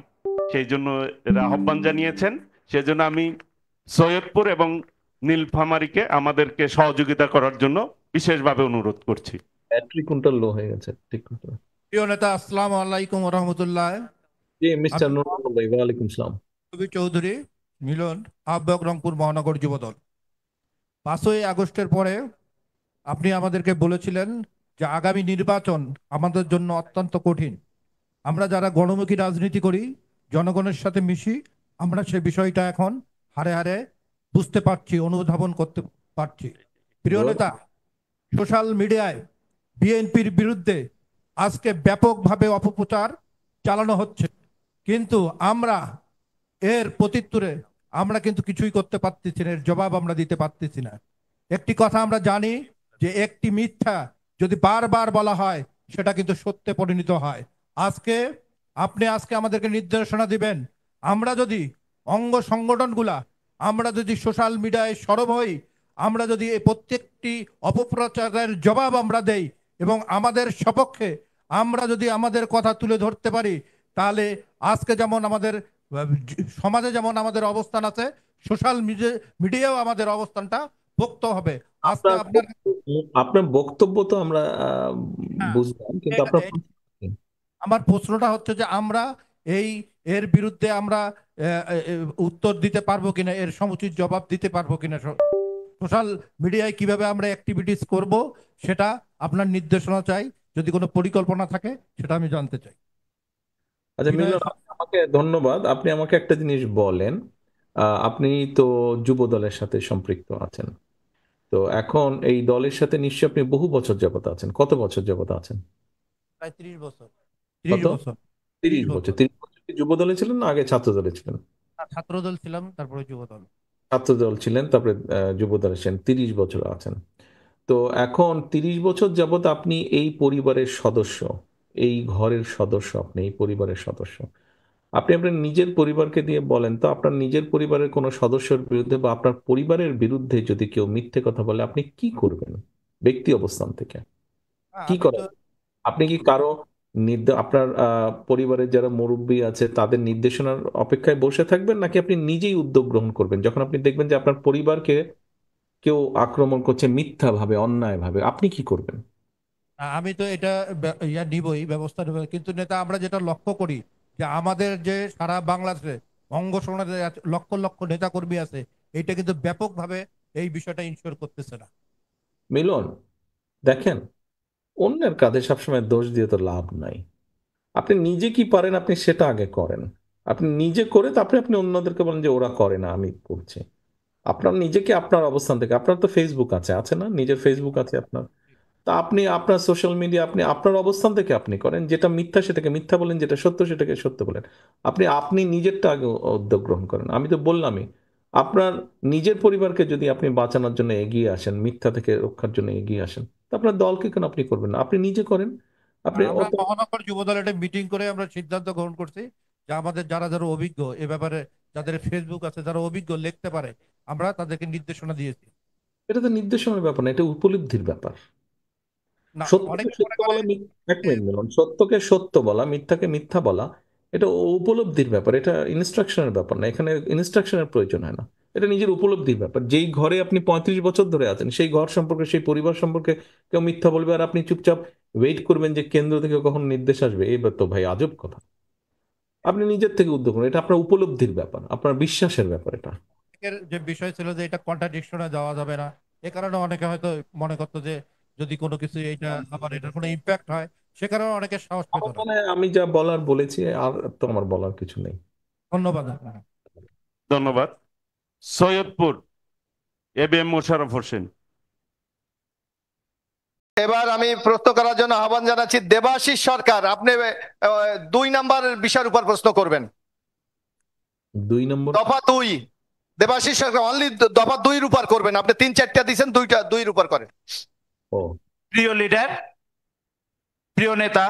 সেই জন্য এরা আহ্বান জানিয়েছেন। সেজন্য আমি সৈয়দপুর এবং নীলফামারীকে আমাদেরকে সহযোগিতা করার জন্য বিশেষভাবে অনুরোধ করছি। ব্যাটারি কোনটা লো হয়ে গেছে ঠিক মতো? প্রিয় নেতা, আসসালামু আলাইকুম রহমতুল্লাহ। জি মিস্টার নুরুল ভাই, ওয়ালাইকুম সালাম। কবি চৌধুরী মিলন, আহ্বায়ক রংপুর মহানগর যুবদল। 5ই আগস্টের পরে আপনি আমাদেরকে বলেছিলেন যে আগামী নির্বাচন আমাদের জন্য অত্যন্ত কঠিন। আমরা যারা গণমুখী রাজনীতি করি, জনগণের সাথে মিশি, আমরা সে বিষয়টা এখন হারে হারে বুঝতে পারছি, অনুধাবন করতে পারছি। প্রিয় নেতা, সোশ্যাল মিডিয়ায় বিএনপির বিরুদ্ধে আজকে ব্যাপকভাবে অপপ্রচার চালানো হচ্ছে, কিন্তু আমরা এর প্রত্যুত্তরে আমরা কিন্তু কিছুই করতে পারতেছি না, এর জবাব আমরা দিতে পারতেছি না। একটি কথা আমরা জানি যে একটি মিথ্যা যদি বারবার বলা হয় সেটা কিন্তু সত্যে পরিণত হয়। আজকে আমাদেরকে নির্দেশনা দিবেন, আমরা যদি অঙ্গ সংগঠনগুলা আমরা যদি সোশ্যাল মিডিয়ায় সরব হই, আমরা যদি এই প্রত্যেকটি অপপ্রচারের জবাব আমরা দেই এবং আমাদের সপক্ষে আমরা যদি আমাদের কথা তুলে ধরতে পারি, তাহলে আজকে যেমন আমাদের সমাজে যেমন আমাদের অবস্থান আছে, সোশ্যাল মিডিয়াও আমাদের অবস্থানটা পোক্ত হবে। আজকে আপনার আপনার বক্তব্য তো আমরা হ্যাঁ, বুঝলাম, কিন্তু আপনার আমার প্রশ্নটা হচ্ছে যে আমরা এর বিরুদ্ধে আমরা উত্তর দিতে পারবো কিনা, এর সমুচিত জবাব দিতে পারবো কিনা, সোশ্যাল মিডিয়ায় কিভাবে আমরা অ্যাক্টিভিটিস করব সেটা আপনার নির্দেশনা চাই। যদি কোনো পরিকল্পনা থাকে সেটা আমি জানতে চাই। আচ্ছা মিলন, আমাকে ধন্যবাদ। আপনি আমাকে একটা জিনিস বলেন, আপনি তো যুব দলের সাথে সম্পৃক্ত আছেন, তো এখন এই দলের সাথে নিশ্চয়ই আপনি বহু বছর যাবত আছেন। কত বছর যাবত আছেন? প্রায় 30 বছর। কত? 30 বছর। 30 বছর কি যুব দলে ছিলেন না আগে ছাত্র দলে ছিলেন? ছাত্রদল ছিলাম, তারপরে যুবদল। ছাত্র দল ছিলেন, তারপরে যুব দলে ছিলেন, 30 বছর আছেন। তো এখন 30 বছর যাবত আপনি এই পরিবারের সদস্য, এই ঘরের সদস্য, আপনি এই পরিবারের সদস্য। আপনি আপনার নিজের পরিবারকে দিয়ে বলেন তো, আপনার নিজের পরিবারের কোনো সদস্যের বিরুদ্ধে বা আপনার পরিবারের বিরুদ্ধে যদি কেউ মিথ্যে কথা বলে আপনি কি করবেন ব্যক্তি অবস্থান থেকে? কি আমি তো করেন? আপনি কি কারো আপনার পরিবারের যারা মুরব্বী আছে তাদের নির্দেশনার অপেক্ষায় বসে থাকবেন, নাকি আপনি নিজেই উদ্যোগ গ্রহণ করবেন যখন আপনি দেখবেন যে আপনার পরিবারকে কেউ আক্রমণ করছে মিথ্যা ভাবে, অন্যায় ভাবে? আপনি কি করবেন? আমি তো এটা নিবই, ব্যবস্থা নেব, কিন্তু নেতা আমরা যেটা লক্ষ্য করি যে আমাদের যে সারা বাংলাদেশে অঙ্গ সমাজে লক্ষ লক্ষ নেতা কর্মী আছে, এটা কিন্তু ব্যাপকভাবে এই বিষয়টা ইনশিওর করতেছে না। মিলন, দেখেন, অন্যের কাঁধে সবসময় দোষ দিয়ে তো লাভ নাই। আপনি নিজে কি পারেন আপনি সেটা আগে করেন। আপনি নিজে করে তারপরে আপনি অন্যদেরকে বলেন যে ওরা করে না, আমি করছি। আপনার নিজেকে আপনার অবস্থান থেকে, আপনার তো ফেসবুক আছে না? নিজের ফেসবুক আছে আপনার। তা আপনি আপনার সোশ্যাল মিডিয়া আপনি আপনার অবস্থান থেকে আপনি করেন, যেটা মিথ্যা সেটাকে মিথ্যা বলেন, যেটা সত্য সেটাকে সত্য বলেন। আপনি আপনি নিজেরটা আগে উদ্যোগ গ্রহণ করেন। আমি তো বললামই, আপনার নিজের পরিবারকে যদি আপনি বাঁচানোর জন্য এগিয়ে আসেন, মিথ্যা থেকে রক্ষার জন্য এগিয়ে আসেন, তা আপনার দলকে কেন আপনি করবেন না? আপনি নিজে করেন। আপনি আমরা অত মহানগর যুবদল একটা মিটিং করে আমরা সিদ্ধান্ত গ্রহণ করছি যে আমাদের যারা যারা অভিজ্ঞ এ ব্যাপারে, যাদের ফেসবুক আছে, যারা অভিজ্ঞ লিখতে পারে, আমরা তাদেরকে নির্দেশনা দিয়েছি। এটা তো নির্দেশনার ব্যাপার না, এটা উপলব্ধির ব্যাপার। না, সত্যকে অনেকে মনে সত্য করে বলা, এক মিনিট মিলন, সত্যকে সত্য বলা, মিথ্যাকে মিথ্যা বলা, এটা উপলব্ধির ব্যাপার, এটা ইনস্ট্রাকশনের ব্যাপার না। এখানে ইনস্ট্রাকশনের প্রয়োজন হয় না, এটা নিজের উপলব্ধির ব্যাপার। যেই ঘরে আপনি 35 বছর ধরে আছেন, সেই ঘর সম্পর্কে, সেই পরিবার সম্পর্কে কেউ মিথ্যা বলবে আর আপনি চুপচাপ ওয়েট করবেন যে কেন্দ্র থেকে কখন নির্দেশ আসবে, এই তো ভাই আজব কথা। আপনি নিজের থেকে উদ্যোগ করুন, এটা আপনার উপলব্ধির ব্যাপার, আপনার বিশ্বাসের ব্যাপার এটা। এর যে বিষয় ছিল যে এটা কন্ট্রাডিকশনে যাওয়া যাবে না, এ কারণে অনেকে হয়তো মনে করতো যে যদি কোনো কিছু এইটা আবার এটার কোনো ইম্প্যাক্ট হয়, সে কারণে অনেকে সাহস পেত আমার না। মনে হয় আমি যা বলার বলেছি, আর তো আমার বলার কিছু নেই। ধন্যবাদ। ধন্যবাদ। সৈয়দপুর, ABM মোশাররফ হোসেন। এবার আমি প্রশ্ন করার জন্য আহ্বান জানাচ্ছি দেবাশিস সরকার। আপনি 2 নাম্বার বিষয়ের উপর প্রশ্ন করবেন। 2 নম্বর দফা 2, দেবাশিস সরকার অনলি দফা 2 উপর করবেন। আপনি 3-4টা দিয়েছেন, 2 উপর করেন। ও, প্রিয় লিডার, প্রিয় নেতা,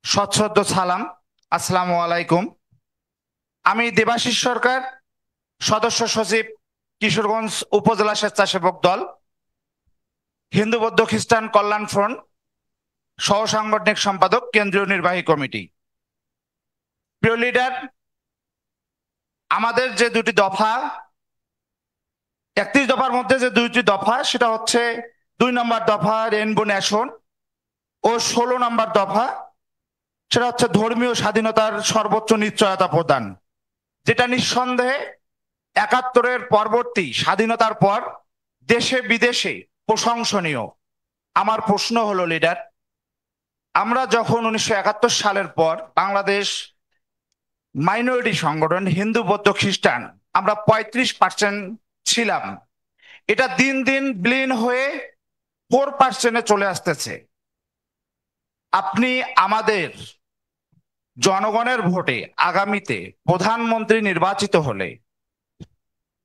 সশ্রদ্ধ সালাম, আসসালামু আলাইকুম। আমি দেবাশিস সরকার, সদস্য সচিব, কিশোরগঞ্জ উপজেলা স্বেচ্ছাসেবক দল, হিন্দু বৌদ্ধ খ্রিস্টান কল্যাণ ফ্রন্ট, সহ সাংগঠনিক সম্পাদক, কেন্দ্রীয় নির্বাহী কমিটি। প্রিয় লিডার, আমাদের যে 2টি দফা, 31 দফার মধ্যে যে 2টি দফা, সেটা হচ্ছে 2 নম্বর দফা রেইনবো নেশন ও 16 নম্বর দফা, সেটা হচ্ছে ধর্মীয় স্বাধীনতার সর্বোচ্চ নিশ্চয়তা প্রদান, যেটা নিঃসন্দেহে 71-এর পরবর্তী স্বাধীনতার পর দেশে বিদেশে প্রশংসনীয়। আমার প্রশ্ন হলো লিডার, আমরা যখন 1971 সালের পর বাংলাদেশ মাইনরিটি সংগঠন হিন্দু বৌদ্ধ খ্রিস্টান আমরা 35% ছিলাম, এটা দিন দিন বিলীন হয়ে 4% চলে আসতেছে। আপনি আমাদের জনগণের ভোটে আগামীতে প্রধানমন্ত্রী নির্বাচিত হলে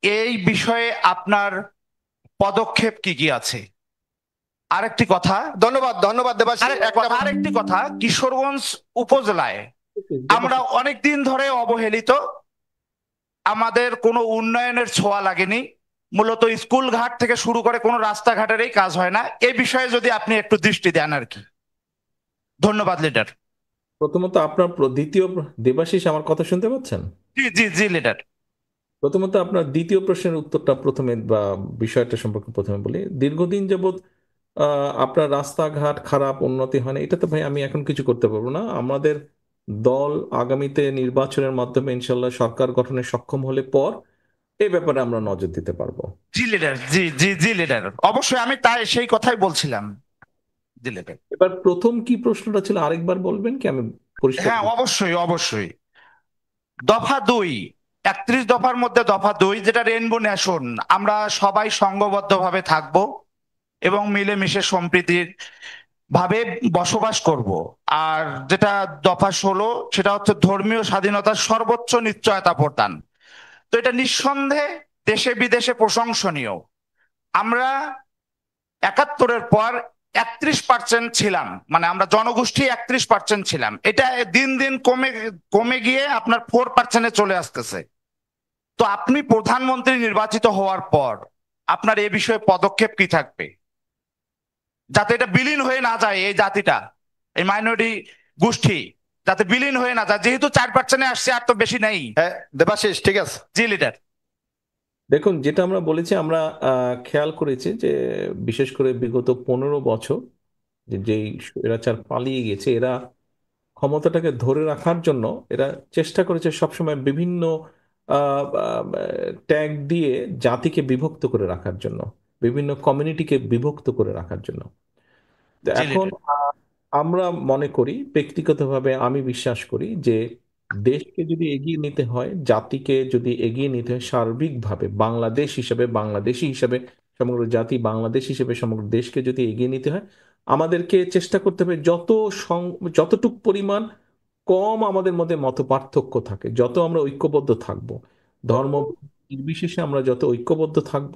এই বিষয়ে আপনার পদক্ষেপ কি কি আছে? আরেকটি কথা, ধন্যবাদ দেবাশিস। আরেকটি কথা, কিশোরগঞ্জ উপজেলায় আমরা অনেকদিন ধরে অবহেলিত, আমাদের কোনো উন্নয়নের ছোঁয়া লাগেনি, মূলত স্কুল ঘাট থেকে শুরু করে কোনো রাস্তাঘাটেরই কাজ হয় না। এই বিষয়ে যদি আপনি একটু দৃষ্টি দেন আর কি। ধন্যবাদ লিডার। প্রথমত আপনার দ্বিতীয় দেবাশিস, আমার কথা শুনতে পাচ্ছেন? জি জি জি লিডার। প্রথমত আপনার দ্বিতীয় প্রশ্নের উত্তরটা প্রথমে বা বিষয়টা সম্পর্কে প্রথমে বলি। দীর্ঘদিন যাবৎ আপনার রাস্তাঘাট খারাপ, উন্নতি হয় না, এটা তো ভাই আমি এখন কিছু করতে পারবো না। আমাদের দল আগামীতে নির্বাচনের মাধ্যমে ইনশাল্লাহ সরকার গঠনে সক্ষম হলে পর এই ব্যাপারে আমরা নজর দিতে পারবো। জি লিডার, জি জি জি লিডার, অবশ্যই আমি তাই সেই কথাই বলছিলাম। জি লিডার। এবার প্রথম কি প্রশ্নটা ছিল আরেকবার বলবেন কি? আমি পরিষ্কার। হ্যাঁ অবশ্যই অবশ্যই। দফা 2, 31 দফার মধ্যে দফা 2, যেটা রেইনবো নেশন, আমরা সবাই সংঘবদ্ধভাবে থাকব এবং মিলেমিশে সম্প্রীতির ভাবে বসবাস করব। আর যেটা দফা 16, সেটা হচ্ছে ধর্মীয় স্বাধীনতার সর্বোচ্চ নিশ্চয়তা প্রদান। তো এটা নিঃসন্দেহে দেশে বিদেশে প্রশংসনীয়। আমরা 71-এর পর 31% ছিলাম, মানে আমরা জনগোষ্ঠী 31% ছিলাম, এটা দিন দিন কমে কমে গিয়ে আপনার 4% চলে আসতেছে। তো আপনি প্রধানমন্ত্রী নির্বাচিত হওয়ার পর আপনার এ বিষয়ে পদক্ষেপ কি থাকবে, যাতে এটা বিলীন হয়ে না যায়, এই জাতিটা, এই মাইনরিটি গোষ্ঠী যাতে বিলীন হয়ে না যায়, যেহেতু 4% আসছে, আর তো বেশি নেই। হ্যাঁ দেবাশিস, ঠিক আছে। জি লিডার। দেখুন, যেটা আমরা বলেছি, আমরা খেয়াল করেছি যে বিশেষ করে বিগত 15 বছর যেই স্বৈরাচার পালিয়ে গেছে, এরা ক্ষমতাটাকে ধরে রাখার জন্য এরা চেষ্টা করেছে সবসময় বিভিন্ন ট্যাগ দিয়ে জাতিকে বিভক্ত করে রাখার জন্য, বিভিন্ন কমিউনিটিকে বিভক্ত করে রাখার জন্য। তো জি এখন লিডার। আমরা মনে করি, ব্যক্তিগতভাবে আমি বিশ্বাস করি যে দেশকে যদি এগিয়ে নিতে হয়, জাতিকে যদি এগিয়ে নিতে হয় সার্বিকভাবে, বাংলাদেশ হিসেবে, বাংলাদেশী হিসেবে, সমগ্র জাতি বাংলাদেশ হিসেবে সমগ্র দেশকে যদি এগিয়ে নিতে হয়, আমাদেরকে চেষ্টা করতে হবে যতটুক পরিমাণ কম আমাদের মধ্যে মত পার্থক্য থাকে, যত আমরা ঐক্যবদ্ধ থাকব, ধর্ম নির্বিশেষে আমরা যত ঐক্যবদ্ধ থাকব,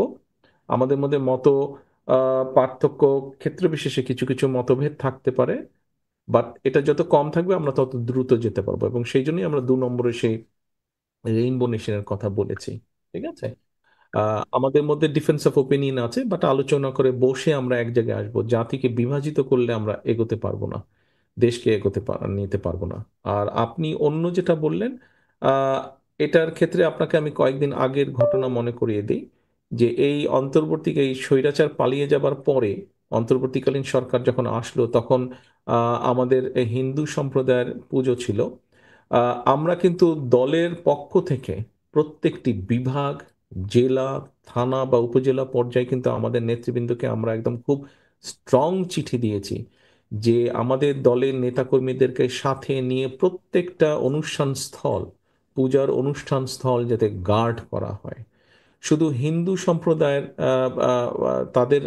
আমাদের মধ্যে মত পার্থক্য ক্ষেত্র বিশেষে কিছু কিছু মতভেদ থাকতে পারে, বাট এটা যত কম থাকবে আমরা তত দ্রুত যেতে পারবো। এবং সেই জন্যই আমরা 2 নম্বরে সেই রেইনবো নেশনের কথা বলেছি। ঠিক আছে, আমাদের মধ্যে ডিফারেন্স অফ ওপিনিয়ন আছে, বাট আলোচনা করে বসে আমরা এক জায়গায় আসবো। জাতিকে বিভাজিত করলে আমরা এগোতে পারবো না, দেশকে নিতে পারবো না। আর আপনি অন্য যেটা বললেন, আহ, এটার ক্ষেত্রে আপনাকে আমি কয়েকদিন আগের ঘটনা মনে করিয়ে দিই, যে এই স্বৈরাচার পালিয়ে যাবার পরে অন্তর্বর্তীকালীন সরকার যখন আসলো, তখন আমাদের এই হিন্দু সম্প্রদায়ের পুজো ছিল। আমরা কিন্তু দলের পক্ষ থেকে প্রত্যেকটি বিভাগ, জেলা, থানা বা উপজেলা পর্যায়ে কিন্তু আমাদের নেতৃবৃন্দকে আমরা একদম খুব স্ট্রং চিঠি দিয়েছি যে আমাদের দলের নেতাকর্মীদেরকে সাথে নিয়ে প্রত্যেকটা অনুষ্ঠান স্থল, পূজার অনুষ্ঠান স্থল যাতে গার্ড করা হয়। শুধু হিন্দু সম্প্রদায়ের তাদের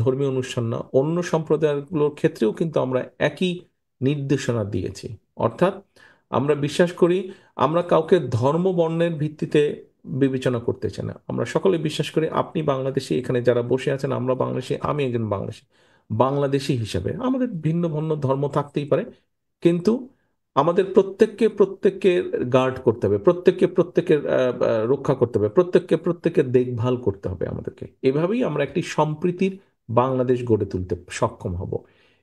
ধর্মীয় অনুষ্ঠান না, অন্য সম্প্রদায়গুলোর ক্ষেত্রেও কিন্তু আমরা একই নির্দেশনা দিয়েছি। অর্থাৎ আমরা বিশ্বাস করি, আমরা কাউকে ধর্ম বর্ণের ভিত্তিতে বিবেচনা করতে চাই না। আমরা সকলে বিশ্বাস করি, আপনি বাংলাদেশি, এখানে যারা বসে আছেন আমরা বাংলাদেশি, আমি একজন বাংলাদেশি। বাংলাদেশি হিসেবে আমাদের ভিন্ন ভিন্ন ধর্ম থাকতেই পারে, কিন্তু আমাদের প্রত্যেককে প্রত্যেকের গার্ড করতে হবে, প্রত্যেককে প্রত্যেকের রক্ষা করতে হবে, প্রত্যেককে প্রত্যেকের দেখভাল করতে হবে আমাদেরকে। এভাবেই আমরা একটি সম্প্রীতির বাংলাদেশ গড়ে তুলতে সক্ষম হব।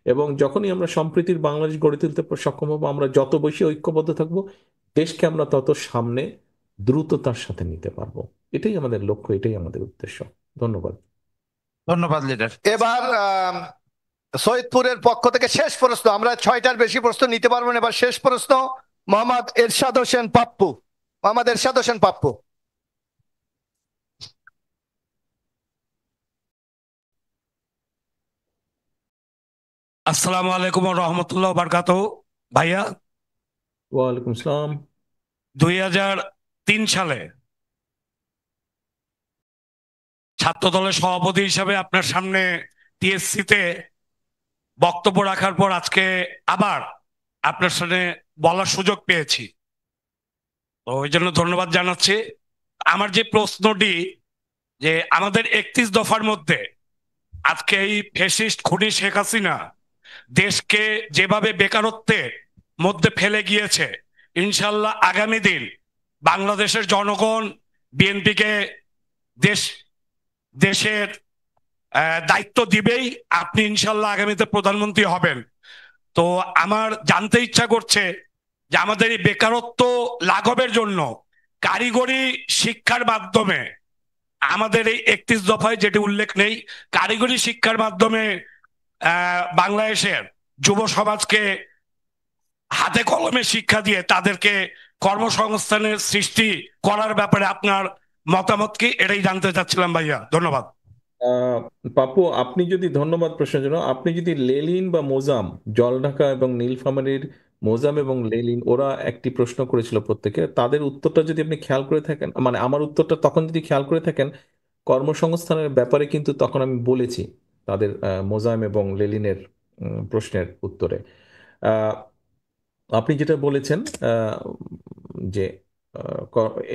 এবং যখনই আমরা সম্প্রীতির বাংলাদেশ গড়ে তুলতে সক্ষম হব, আমরা যত বেশি ঐক্যবদ্ধ থাকব, দেশকে আমরা তত সামনে দ্রুততার সাথে নিতে পারবো। এটাই আমাদের লক্ষ্য, এটাই আমাদের উদ্দেশ্য। ধন্যবাদ। ধন্যবাদ লিডার। এবার সৈয়দপুরের পক্ষ থেকে শেষ প্রশ্ন, আমরা 6টার বেশি প্রশ্ন নিতে পারবো না। এবার শেষ প্রশ্ন, মোহাম্মদ এরশাদ হোসেন পাপ্পু। মোহাম্মদ এরশাদ হোসেন পাপ্পু। আসসালামু আলাইকুম রহমতুল্লাহ বারকাত। ভাইয়া, ওয়ালাইকুম আসসালাম। 2003 সালে ছাত্র দলের সভাপতি হিসাবে আপনার সামনে টিএসসিতে বক্তব্য রাখার পর আজকে আবার আপনার সামনে বলার সুযোগ পেয়েছি, তো ওই জন্য ধন্যবাদ জানাচ্ছি। আমার যে প্রশ্নটি, যে আমাদের 31 দফার মধ্যে আজকে এই ফ্যাসিস্ট খুনি শেখ হাসিনা দেশকে যেভাবে বেকারত্বের মধ্যে ফেলে গিয়েছে, ইনশাল্লাহ আগামী দিন বাংলাদেশের জনগণ বিএনপিকে দেশের দায়িত্ব দিবেই। আপনি ইনশাল্লাহ আগামীতে প্রধানমন্ত্রী হবেন। তো আমার জানতে ইচ্ছা করছে যে আমাদের এই বেকারত্ব লাঘবের জন্য কারিগরি শিক্ষার মাধ্যমে, আমাদের এই 31 দফায় যেটি উল্লেখ নেই, কারিগরি শিক্ষার মাধ্যমে বাংলাদেশের যুব সমাজকে হাতে কলমে শিক্ষা দিয়ে তাদেরকে কর্মসংস্থানের সৃষ্টি করার ব্যাপারে আপনার মতামত কি, এটাই জানতে চাচ্ছিলাম ভাইয়া। ধন্যবাদ। পাপু, আপনি যদি, ধন্যবাদ প্রশ্নের জন্য, আপনি যদি লেলিন বা মোজাম, জলঢাকা এবং নীলফামারীর মোজাম এবং লেলিন, ওরা একটি প্রশ্ন করেছিল প্রত্যেকে, তাদের উত্তরটা যদি আপনি খেয়াল করে থাকেন, মানে আমার উত্তরটা তখন যদি খেয়াল করে থাকেন, কর্মসংস্থানের ব্যাপারে কিন্তু তখন আমি বলেছি তাদের মোজাম এবং লেলিনের প্রশ্নের উত্তরে। আপনি যেটা বলেছেন যে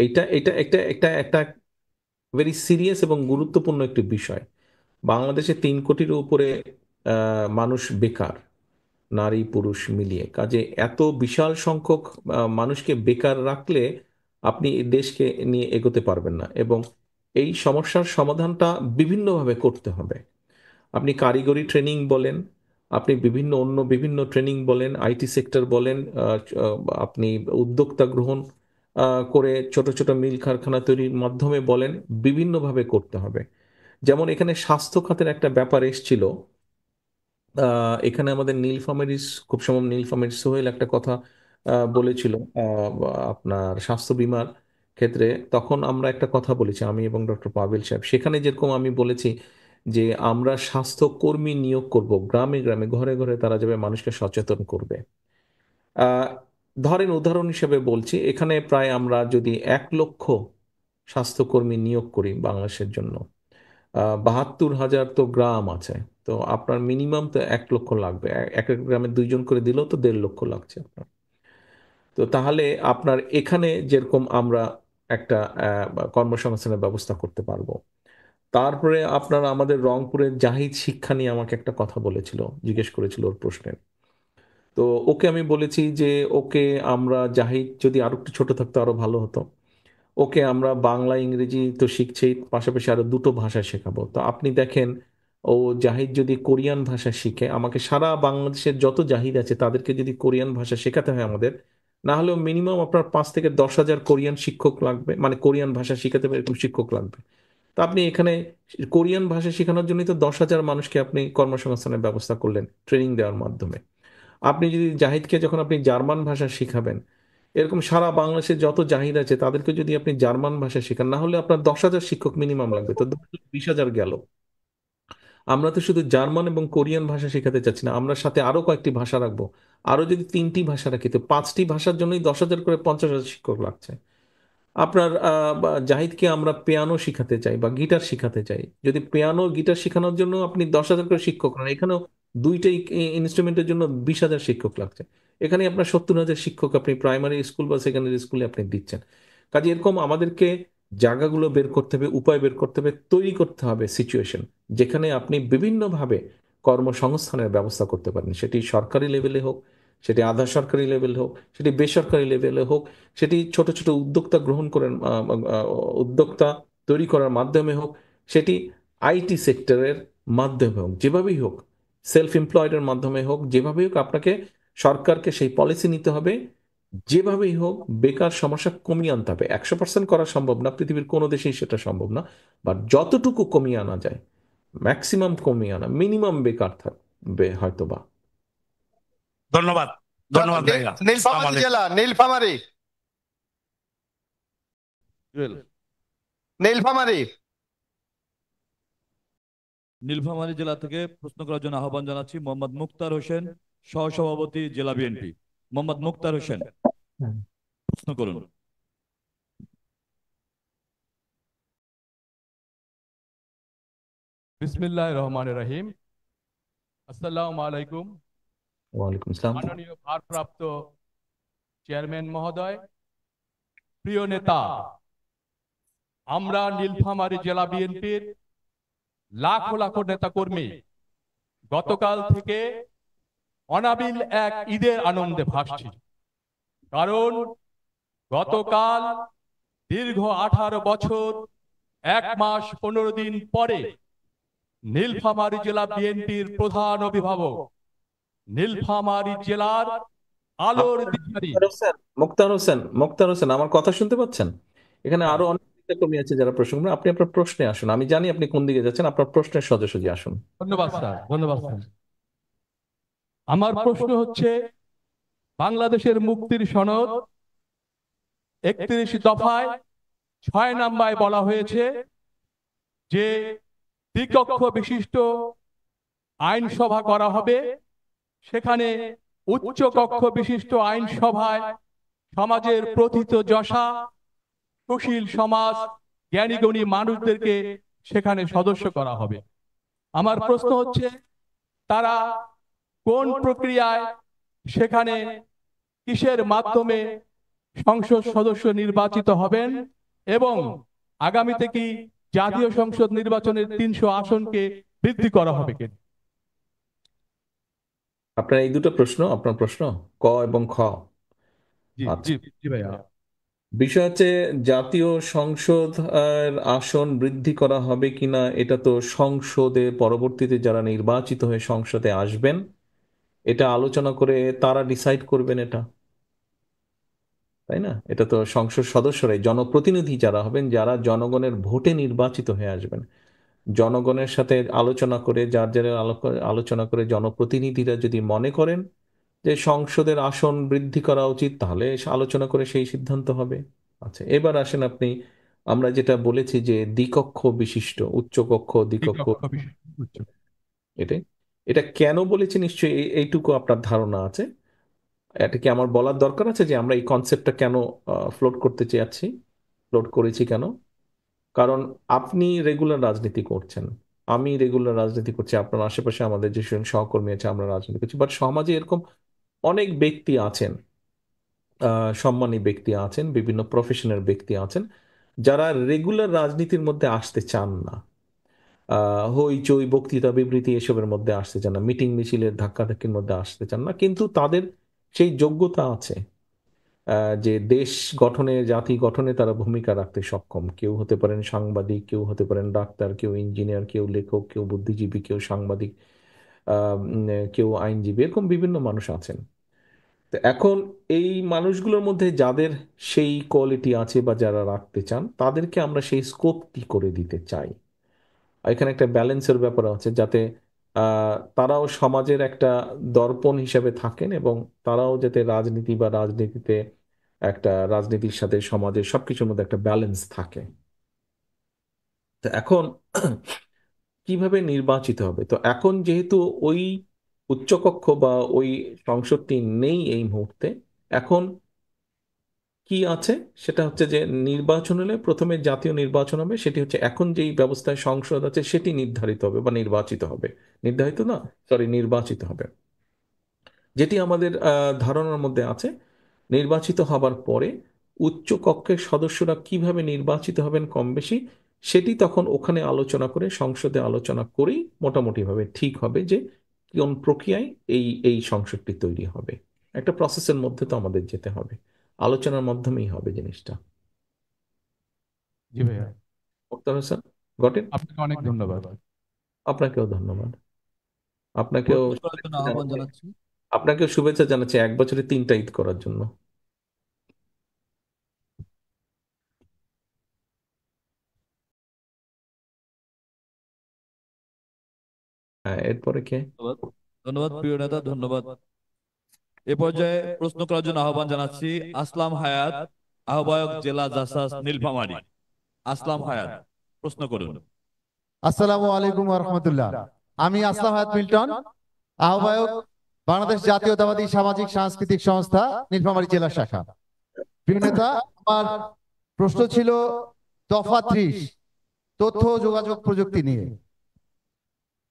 এইটা এটা একটা একটা একটা ভেরি সিরিয়াস এবং গুরুত্বপূর্ণ একটি বিষয়। বাংলাদেশে 3 কোটির উপরে মানুষ বেকার, নারী পুরুষ মিলিয়ে। কাজে এত বিশাল সংখ্যক মানুষকে বেকার রাখলে আপনি এই দেশকে নিয়ে এগোতে পারবেন না, এবং এই সমস্যার সমাধানটা বিভিন্নভাবে করতে হবে। আপনি কারিগরি ট্রেনিং বলেন, আপনি বিভিন্ন ট্রেনিং বলেন, আইটি সেক্টর বলেন, আপনি উদ্যোক্তা গ্রহণ করে ছোট ছোট মিল কারখানা তৈরির মাধ্যমে বলেন, বিভিন্নভাবে করতে হবে। যেমন এখানে স্বাস্থ্য খাতের একটা ব্যাপার এসেছিল, এখানে আমাদের নীলফামারীর, খুব সম্ভব নীলফামারীর সোহেল একটা কথা বলেছিল আপনার স্বাস্থ্য বীমার ক্ষেত্রে। তখন আমরা একটা কথা বলেছি, আমি এবং ডক্টর পাবেল সাহেব, সেখানে যেরকম আমি বলেছি যে আমরা স্বাস্থ্য কর্মী নিয়োগ করব, গ্রামে গ্রামে ঘরে ঘরে তারা যাবে, মানুষকে সচেতন করবে। আহ, ধরেন উদাহরণ হিসেবে বলছি, এখানে প্রায় আমরা যদি 1 লক্ষ স্বাস্থ্যকর্মী নিয়োগ করি বাংলাদেশের জন্য, 72,000 তো গ্রাম আছে, তো আপনার মিনিমাম তো 1 লক্ষ লাগবে। এক এক গ্রামে 2 জন করে দিলেও তো 1.5 লক্ষ লাগছে আপনার। তো তাহলে আপনার এখানে যেরকম আমরা একটা কর্মসংস্থানের ব্যবস্থা করতে পারবো। তারপরে আপনার আমাদের রংপুরের জাহিদ শিক্ষা নিয়ে আমাকে একটা কথা বলেছিল, জিজ্ঞেস করেছিল ওর প্রশ্নে। তো ওকে আমি বলেছি যে ওকে আমরা, জাহিদ যদি আরো একটু ছোট থাকতো আরো ভালো হতো, ওকে আমরা বাংলা ইংরেজি তো শিখছেই, পাশাপাশি আরো 2টো ভাষা শেখাবো। তো আপনি দেখেন, ও জাহিদ যদি কোরিয়ান ভাষা শিখে, আমাকে সারা বাংলাদেশের যত জাহিদ আছে তাদেরকে যদি কোরিয়ান ভাষা শেখাতে হয় আমাদের, না হলেও মিনিমাম আপনার 5 থেকে 10 হাজার কোরিয়ান শিক্ষক লাগবে, মানে কোরিয়ান ভাষা শেখাতে হবে এরকম শিক্ষক লাগবে। তো আপনি এখানে কোরিয়ান ভাষা শেখানোর জন্যই তো 10,000 মানুষকে আপনি কর্মসংস্থানের ব্যবস্থা করলেন ট্রেনিং দেওয়ার মাধ্যমে। আপনি যদি জাহিদকে যখন আপনি জার্মান ভাষা শিখাবেন, এরকম সারা বাংলাদেশে যত জাহিদ আছে তাদেরকে যদি আপনি জার্মান ভাষা শেখান, না হলে আপনার 10,000 শিক্ষক মিনিমাম লাগবে, তো 20,000 গেল। আমরা তো শুধু জার্মান এবং কোরিয়ান ভাষা শেখাতে চাচ্ছি না, আমরা সাথে আরো কয়েকটি ভাষা রাখবো। আরো যদি 3টি ভাষা রাখি, তো 5টি ভাষার জন্যই 10,000 করে 50,000 শিক্ষক লাগছে। আপনার জাহিদকে আমরা পিয়ানো শিখাতে চাই বা গিটার শিখাতে চাই, যদি পিয়ানো গিটার শেখানোর জন্য আপনি 10,000 করে শিক্ষক নেন, এখানেও দুইটাই ইনস্ট্রুমেন্টের জন্য 20,000 শিক্ষক লাগছে। এখানে আপনার 70,000 শিক্ষক আপনি প্রাইমারি স্কুল বা সেকেন্ডারি স্কুলে আপনি দিচ্ছেন। কাজে এরকম আমাদেরকে জায়গাগুলো বের করতে হবে, উপায় বের করতে হবে, তৈরি করতে হবে সিচুয়েশন, যেখানে আপনি বিভিন্নভাবে কর্মসংস্থানের ব্যবস্থা করতে পারেন, সেটি সরকারি লেভেলে হোক, সেটি আধা সরকারি লেভেল হোক, সেটি বেসরকারি লেভেলে হোক, সেটি ছোট ছোট উদ্যোক্তা গ্রহণ করেন, উদ্যোক্তা তৈরি করার মাধ্যমে হোক, সেটি আইটি সেক্টরের মাধ্যমে হোক, যেভাবেই হোক, সেলফ এমপ্লয়েডের মাধ্যমে হোক, যেভাবেই হোক, আপনাকে সরকারকে সেই পলিসি নিতে হবে। যেভাবেই হোক বেকার সমস্যা কমিয়ে আনতে হবে। 100% করা সম্ভব না, পৃথিবীর কোনো দেশেই সেটা সম্ভব না, বাট যতটুকু কমিয়ে আনা যায়, ম্যাক্সিমাম কমিয়ে আনা, মিনিমাম বেকার থাকবে হয়তোবা। ধন্যবাদ, ধন্যবাদ ভাইয়া। নীলফামারী জেলা, নীলফামারী, নীলফামারী। নীলফামারী জেলা থেকে প্রশ্ন করার জন্য আহ্বান জানাচ্ছি মোহাম্মদ মুক্তার হোসেন, সহসভাপতি জেলা বিএনপি। মোহাম্মদ মুক্তার হোসেন, প্রশ্ন করুন। বিসমিল্লাহির রহমানির রহিম। আসসালামু আলাইকুম। ওয়ালাইকুম আসসালাম। মাননীয় ভারপ্রাপ্ত চেয়ারম্যান মহোদয়, প্রিয় নেতা, আমরা নীলফামারী জেলা বিএনপির লাখো লাখো নেতা কর্মী গতকাল থেকে অনাবিল এক ঈদের আনন্দে ভাসছি। কারণ গতকাল দীর্ঘ 18 বছর 1 মাস 15 দিন পরে নীলফামারী জেলা বিএনপির প্রধান অভিভাবক, নীলফামারী জেলার আলোর দিশারি মুক্তার হোসেন, আমার কথা শুনতে পাচ্ছেন? এখানে আরো অনেক কর্মী আছে যারা প্রশ্ন করবেন। আপনি আপনার প্রশ্নে আসুন, আমি জানি আপনি কোন দিকে যাচ্ছেন, আপনার প্রশ্নের সোজাসুজি আসুন। ধন্যবাদ স্যার, ধন্যবাদ স্যার। আমার প্রশ্ন হচ্ছে, বাংলাদেশের মুক্তির সনদ 31 দফায় 6 নম্বরে বলা হয়েছে যে দ্বিকক্ষ বিশিষ্ট আইনসভা করা হবে। সেখানে উচ্চ কক্ষ বিশিষ্ট আইনসভায় সমাজের প্রথিত যশা সুশীল সমাজ, জ্ঞানীগুণী মানুষদেরকে সেখানে সদস্য করা হবে। আমার প্রশ্ন হচ্ছে, তারা কোন প্রক্রিয়ায়, সেখানে কিসের মাধ্যমে সংসদ সদস্য নির্বাচিত হবেন, এবং আগামীতে কি জাতীয় সংসদ নির্বাচনের 300 আসনকে বৃদ্ধি করা হবে কিনা? আপনার এই দুটো প্রশ্ন, আপনার প্রশ্ন ক এবং খ। জি আচ্ছা, জি জি ভাইয়া। বিষয় হচ্ছে জাতীয় সংসদ আসন বৃদ্ধি করা হবে কিনা, এটা তো সংসদে পরবর্তীতে যারা নির্বাচিত হয়ে সংসদে আসবেন এটা আলোচনা করে তারা ডিসাইড করবেন এটা, তাই না? এটা তো সংসদ সদস্যরাই, জনপ্রতিনিধি যারা হবেন, যারা জনগণের ভোটে নির্বাচিত হয়ে আসবেন, জনগণের সাথে আলোচনা করে, যার যারা আলোচনা করে জনপ্রতিনিধিরা যদি মনে করেন যে সংসদের আসন বৃদ্ধি করা উচিত, তাহলে আলোচনা করে সেই সিদ্ধান্ত হবে। আচ্ছা, এবার আসেন আপনি, আমরা যেটা বলেছি যে দ্বিকক্ষ বিশিষ্ট, উচ্চকক্ষ দ্বিকক্ষ, এটাই, এটা কেন বলেছি নিশ্চয়ই এইটুকু আপনার ধারণা আছে। এটা কি আমার বলার দরকার আছে যে আমরা এই কনসেপ্টটা কেন ফ্লোট করতে চেয়েছি, ফ্লোট করেছি কেন? কারণ আপনি রেগুলার রাজনীতি করছেন, আমি রেগুলার রাজনীতি করছি, আপনার আশেপাশে আমাদের যে সহকর্মী আছে আমরা রাজনীতি করছি, বাট সমাজে এরকম অনেক ব্যক্তি আছেন, সম্মানী ব্যক্তি আছেন, বিভিন্ন প্রফেশনের ব্যক্তি আছেন, যারা রেগুলার রাজনীতির মধ্যে আসতে চান না, হইচই বক্তৃতা বিবৃতি এসবের মধ্যে আসতে চান না, মিটিং মিছিলের ধাক্কাধাক্কির মধ্যে আসতে চান না, কিন্তু তাদের সেই যোগ্যতা আছে যে দেশ গঠনে, জাতি গঠনে তারা ভূমিকা রাখতে সক্ষম। কেউ হতে পারেন সাংবাদিক, কেউ হতে পারেন ডাক্তার, কেউ ইঞ্জিনিয়ার, কেউ লেখক, কেউ বুদ্ধিজীবী, কেউ সাংবাদিক, কেউ আইনজীবী, এরকম বিভিন্ন মানুষ আছেন। তো এখন এই মানুষগুলোর মধ্যে যাদের সেই কোয়ালিটি আছে বা যারা রাখতে চান, তাদেরকে আমরা সেই স্কোপটি করে দিতে চাই। আর এখানে একটা ব্যালেন্সের ব্যাপার আছে, যাতে তারাও সমাজের একটা দর্পণ হিসেবে থাকেন এবং তারাও যাতে রাজনীতি বা রাজনীতিতে একটা, রাজনীতির সাথে সমাজের সবকিছুর মধ্যে একটা ব্যালেন্স থাকে। তো এখন কিভাবে নির্বাচিত হবে? তো এখন যেহেতু ওই উচ্চকক্ষ বা ওই সংসদটি নেই এই মুহূর্তে, এখন কি আছে সেটা হচ্ছে যে নির্বাচন হলে প্রথমে জাতীয় নির্বাচন হবে, সেটি হচ্ছে এখন যেই ব্যবস্থায় সংসদ আছে সেটি নির্ধারিত হবে বা নির্বাচিত হবে, নির্ধারিত না, সরি, নির্বাচিত হবে, যেটি আমাদের ধারণার মধ্যে আছে। নির্বাচিত হবার পরে উচ্চ কক্ষের সদস্যরা কিভাবে নির্বাচিত হবেন কম বেশি, সেটি তখন ওখানে আলোচনা করে, সংসদে আলোচনা করেই মোটামুটিভাবে ঠিক হবে যে কোন প্রক্রিয়ায় এই এই সংসদটি তৈরি হবে। একটা প্রসেসের মধ্যে তো আমাদের যেতে হবে, আলোচনার মাধ্যমেই হবে জিনিসটা। জি ভাইয়া, মুক্তার হোসেন, গট ইট? আপনাকে অনেক ধন্যবাদ। আপনাকেও ধন্যবাদ। আপনাকেও প্রশ্ন করার জন্য আহ্বান জানাচ্ছি। আপনাকেও শুভেচ্ছা জানাচ্ছি 1 বছরে 3টা ঈদ করার জন্য। হ্যাঁ, এরপরে কে? ধন্যবাদ, ধন্যবাদ প্রিয় নেতা, ধন্যবাদ। এ পর্যায়ে প্রশ্ন করার জন্য আহ্বান জানাচ্ছি আসলাম হায়াত, আহ্বায়ক জেলা জাসাস নীলফামারী। আসলাম হায়াত, প্রশ্ন করুন। আসসালামু আলাইকুম রহমতুল্লাহ। আমি আসলাম হায়াত মিল্টন, আহ্বায়ক বাংলাদেশ জাতীয়তাবাদী সামাজিক সাংস্কৃতিক সংস্থা নীলফামারী জেলা শাখা। প্রিয় নেতা, আমার প্রশ্ন ছিল দফা 30 তথ্য ও যোগাযোগ প্রযুক্তি নিয়ে।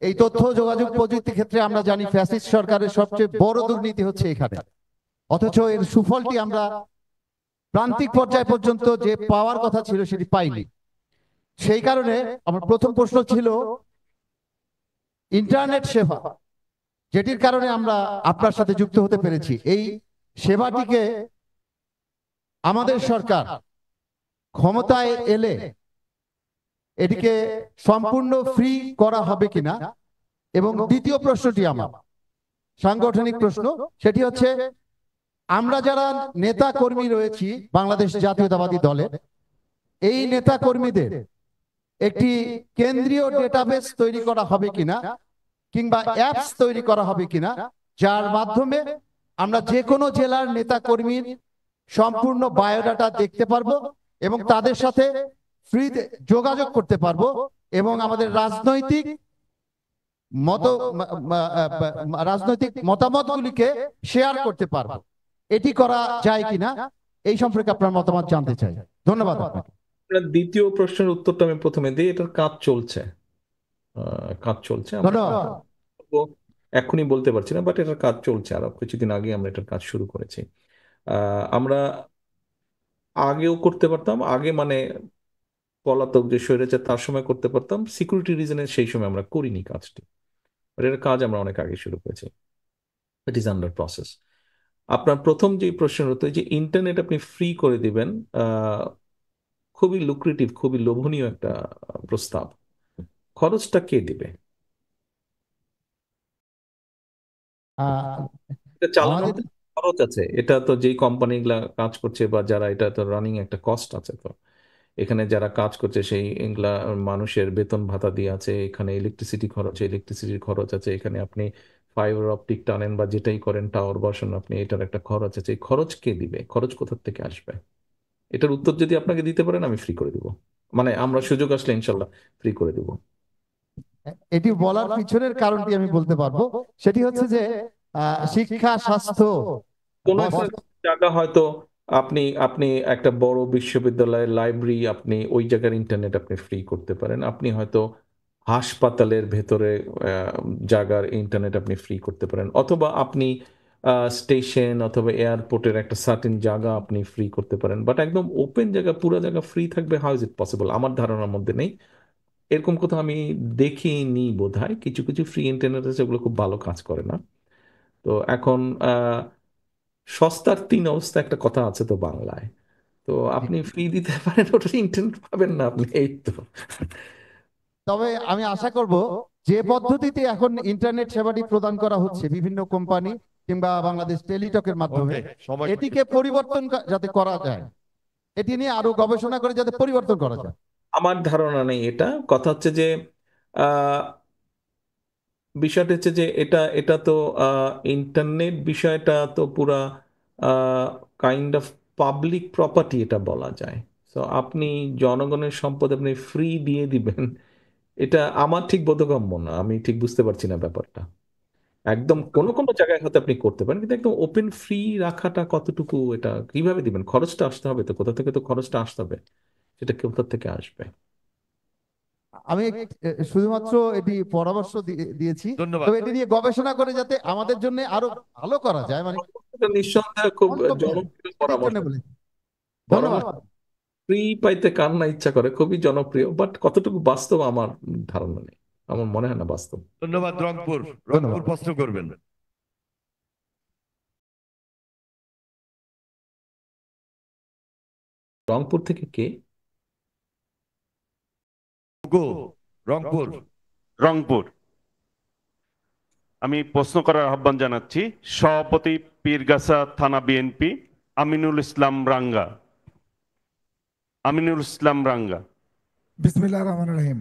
এই তথ্য ও যোগাযোগ প্রযুক্তি ক্ষেত্রে আমরা জানি ফ্যাসিস্ট সরকারের সবচেয়ে বড় দুর্নীতি হচ্ছে এখানে, অথচ এর সুফলটি আমরা প্রান্তিক পর্যায় পর্যন্ত যে পাওয়ার কথা ছিল সেটি পাইনি। সেই কারণে আমার প্রথম প্রশ্ন ছিল ইন্টারনেট সেবা, যেটির কারণে আমরা আপনার সাথে যুক্ত হতে পেরেছি, এই সেবাটিকে আমাদের সরকার ক্ষমতায় এলে এটিকে সম্পূর্ণ ফ্রি করা হবে কিনা। এবং দ্বিতীয় প্রশ্নটি আমার সাংগঠনিক প্রশ্ন, সেটি হচ্ছে আমরা যারা নেতা কর্মী রয়েছি বাংলাদেশ জাতীয়তাবাদী দলের, এই নেতা কর্মীদের একটি কেন্দ্রীয় ডেটাবেস তৈরি করা হবে কিনা কিংবা অ্যাপস তৈরি করা হবে কিনা, যার মাধ্যমে আমরা যে কোনো জেলার নেতা কর্মীর সম্পূর্ণ বায়োডাটা দেখতে পারবো এবং তাদের সাথে ফ্রি যোগাযোগ করতে পারবো এবং আমাদের রাজনৈতিক মতামতগুলিকে শেয়ার করতে পারবো। এটি করা যায় কিনা এই সম্পর্কে আপনার মতামত জানতে চাই। ধন্যবাদ আপনাকে। আপনার দ্বিতীয় প্রশ্নের উত্তরটা আমি প্রথমে দিই। এটার কাজ চলছে, কাজ চলছে, আমরা এখনই বলতে পারছি না, বাট এটার কাজ চলছে, আরো কিছুদিন আগে আমরা এটার কাজ শুরু করেছি। আমরা আগেও করতে পারতাম, আগে মানে পলাতক যে স্বৈরাচার তার সময় করতে পারতাম, সিকিউরিটি রিজনের সেই সময় আমরা করিনি কাজটি, বাট এটার কাজ আমরা অনেক আগে শুরু করেছি। It is under process. আপনার প্রথম যে প্রশ্ন হতো যে ইন্টারনেট আপনি ফ্রি করে দিবেন, খুবই লুক্রেটিভ, খুবই লোভনীয় একটা প্রস্তাব। খরচটা কে দিবে? আহ, এটা চালানোর আমাদের খরচ আছে, এটা তো যেই কোম্পানিগুলা কাজ করছে বা যারা, এটা তো রানিং একটা কস্ট আছে। তো এখানে যারা কাজ করছে সেই এগুলা মানুষের বেতন ভাতা দিয়ে আছে, এখানে ইলেকট্রিসিটির খরচ আছে, এখানে আপনি ফাইবার অপটিক টানেন বা যেটাই করেন, টাওয়ার বসান আপনি, এটার একটা খরচ আছে। এই খরচ কে দিবে? খরচ কোথা থেকে আসবে? এটার উত্তর যদি আপনাকে দিতে পারেন আমি ফ্রি করে দিব, মানে আমরা সুযোগ আসলে ইনশাল্লাহ ফ্রি করে দিব। এটি বলার পিছনের কারণটি আমি বলতে পারবো, সেটি হচ্ছে যে শিক্ষা, স্বাস্থ্য, কোন একটা জায়গা হয়তো আপনি আপনি একটা বড় বিশ্ববিদ্যালয়ের লাইব্রেরি, আপনি ওই জায়গার ইন্টারনেট আপনি ফ্রি করতে পারেন। আপনি হয়তো হাসপাতালের ভেতরে জায়গার ইন্টারনেট আপনি ফ্রি করতে পারেন, অথবা আপনি স্টেশন অথবা এয়ারপোর্টের একটা সার্টেন জায়গা আপনি ফ্রি করতে পারেন। বাট একদম ওপেন জায়গা, পুরো জায়গা ফ্রি থাকবে, হাউ ইজ ইট পসিবল? আমার ধারণার মধ্যে নেই। এরকম কোথাও আমি দেখিনি বোধহয়। কিছু কিছু ফ্রি ইন্টারনেট আছে, ওগুলো খুব ভালো কাজ করে না। তো এখন সস্তার তিন অবস্থা একটা কথা আছে তো বাংলায়। তো আপনি ফ্রি দিতে পারেন, ওটা ইন্টারনেট পাবেন না আপনি, এই তো। তবে আমি আশা করব যে পদ্ধতিতে এখন ইন্টারনেট সেবাটি প্রদান করা হচ্ছে বিভিন্ন কোম্পানি কিংবা বাংলাদেশ টেলিটকের মাধ্যমে, এটিকে পরিবর্তন যাতে করা যায়, এটি নিয়ে আরো গবেষণা করে যাতে পরিবর্তন করা যায়। আমার ধারণা নেই এটা। কথা হচ্ছে যে আহ, বিষয়টা হচ্ছে যে এটা এটা তো ইন্টারনেট বিষয়টা তো পুরা কাইন্ড অফ পাবলিক প্রপার্টি এটা বলা যায়। তো আপনি জনগণের সম্পদ আপনি ফ্রি দিয়ে দিবেন, এটা আমার ঠিক বোধগম্য না। আমি ঠিক বুঝতে পারছি না ব্যাপারটা। একদম কোন কোন জায়গায় হয়তো আপনি করতে পারেন, কিন্তু একদম ওপেন ফ্রি রাখাটা কতটুকু, এটা কিভাবে দিবেন? খরচটা আসতে হবে তো, কোথা থেকে তো খরচটা আসতে হবে, সেটা কোথা থেকে আসবে? আমি শুধুমাত্র এটি পরামর্শ দিয়েছি, তবে এটি নিয়ে গবেষণা করে যাতে আমাদের জন্য আরো ভালো করা যায়, মানে এটা নিঃসন্দেহে খুব মন্তব্য, জনপ্রিয় এটির পরামর্শ। জন্য বলেছি। পরামর্শ ধন্যবাদ। ফ্রি পাইতে কার না ইচ্ছা করে, খুবই জনপ্রিয়, বাট কতটুকু বাস্তব আমার ধারণা নেই, আমার মনে হয় না বাস্তব। ধন্যবাদ। রংপুর ধন্যবাদ। প্রশ্ন করবেন। রংপুর থেকে কে? রংপুর। রংপুর। আমি প্রশ্ন করার আহ্বান জানাচ্ছি সভাপতি পীরগাছা থানা বিএনপি আমিনুল ইসলাম রাঙ্গা। আমিনুল ইসলাম রাঙ্গা। বিসমিল্লাহির রহমানির রহিম।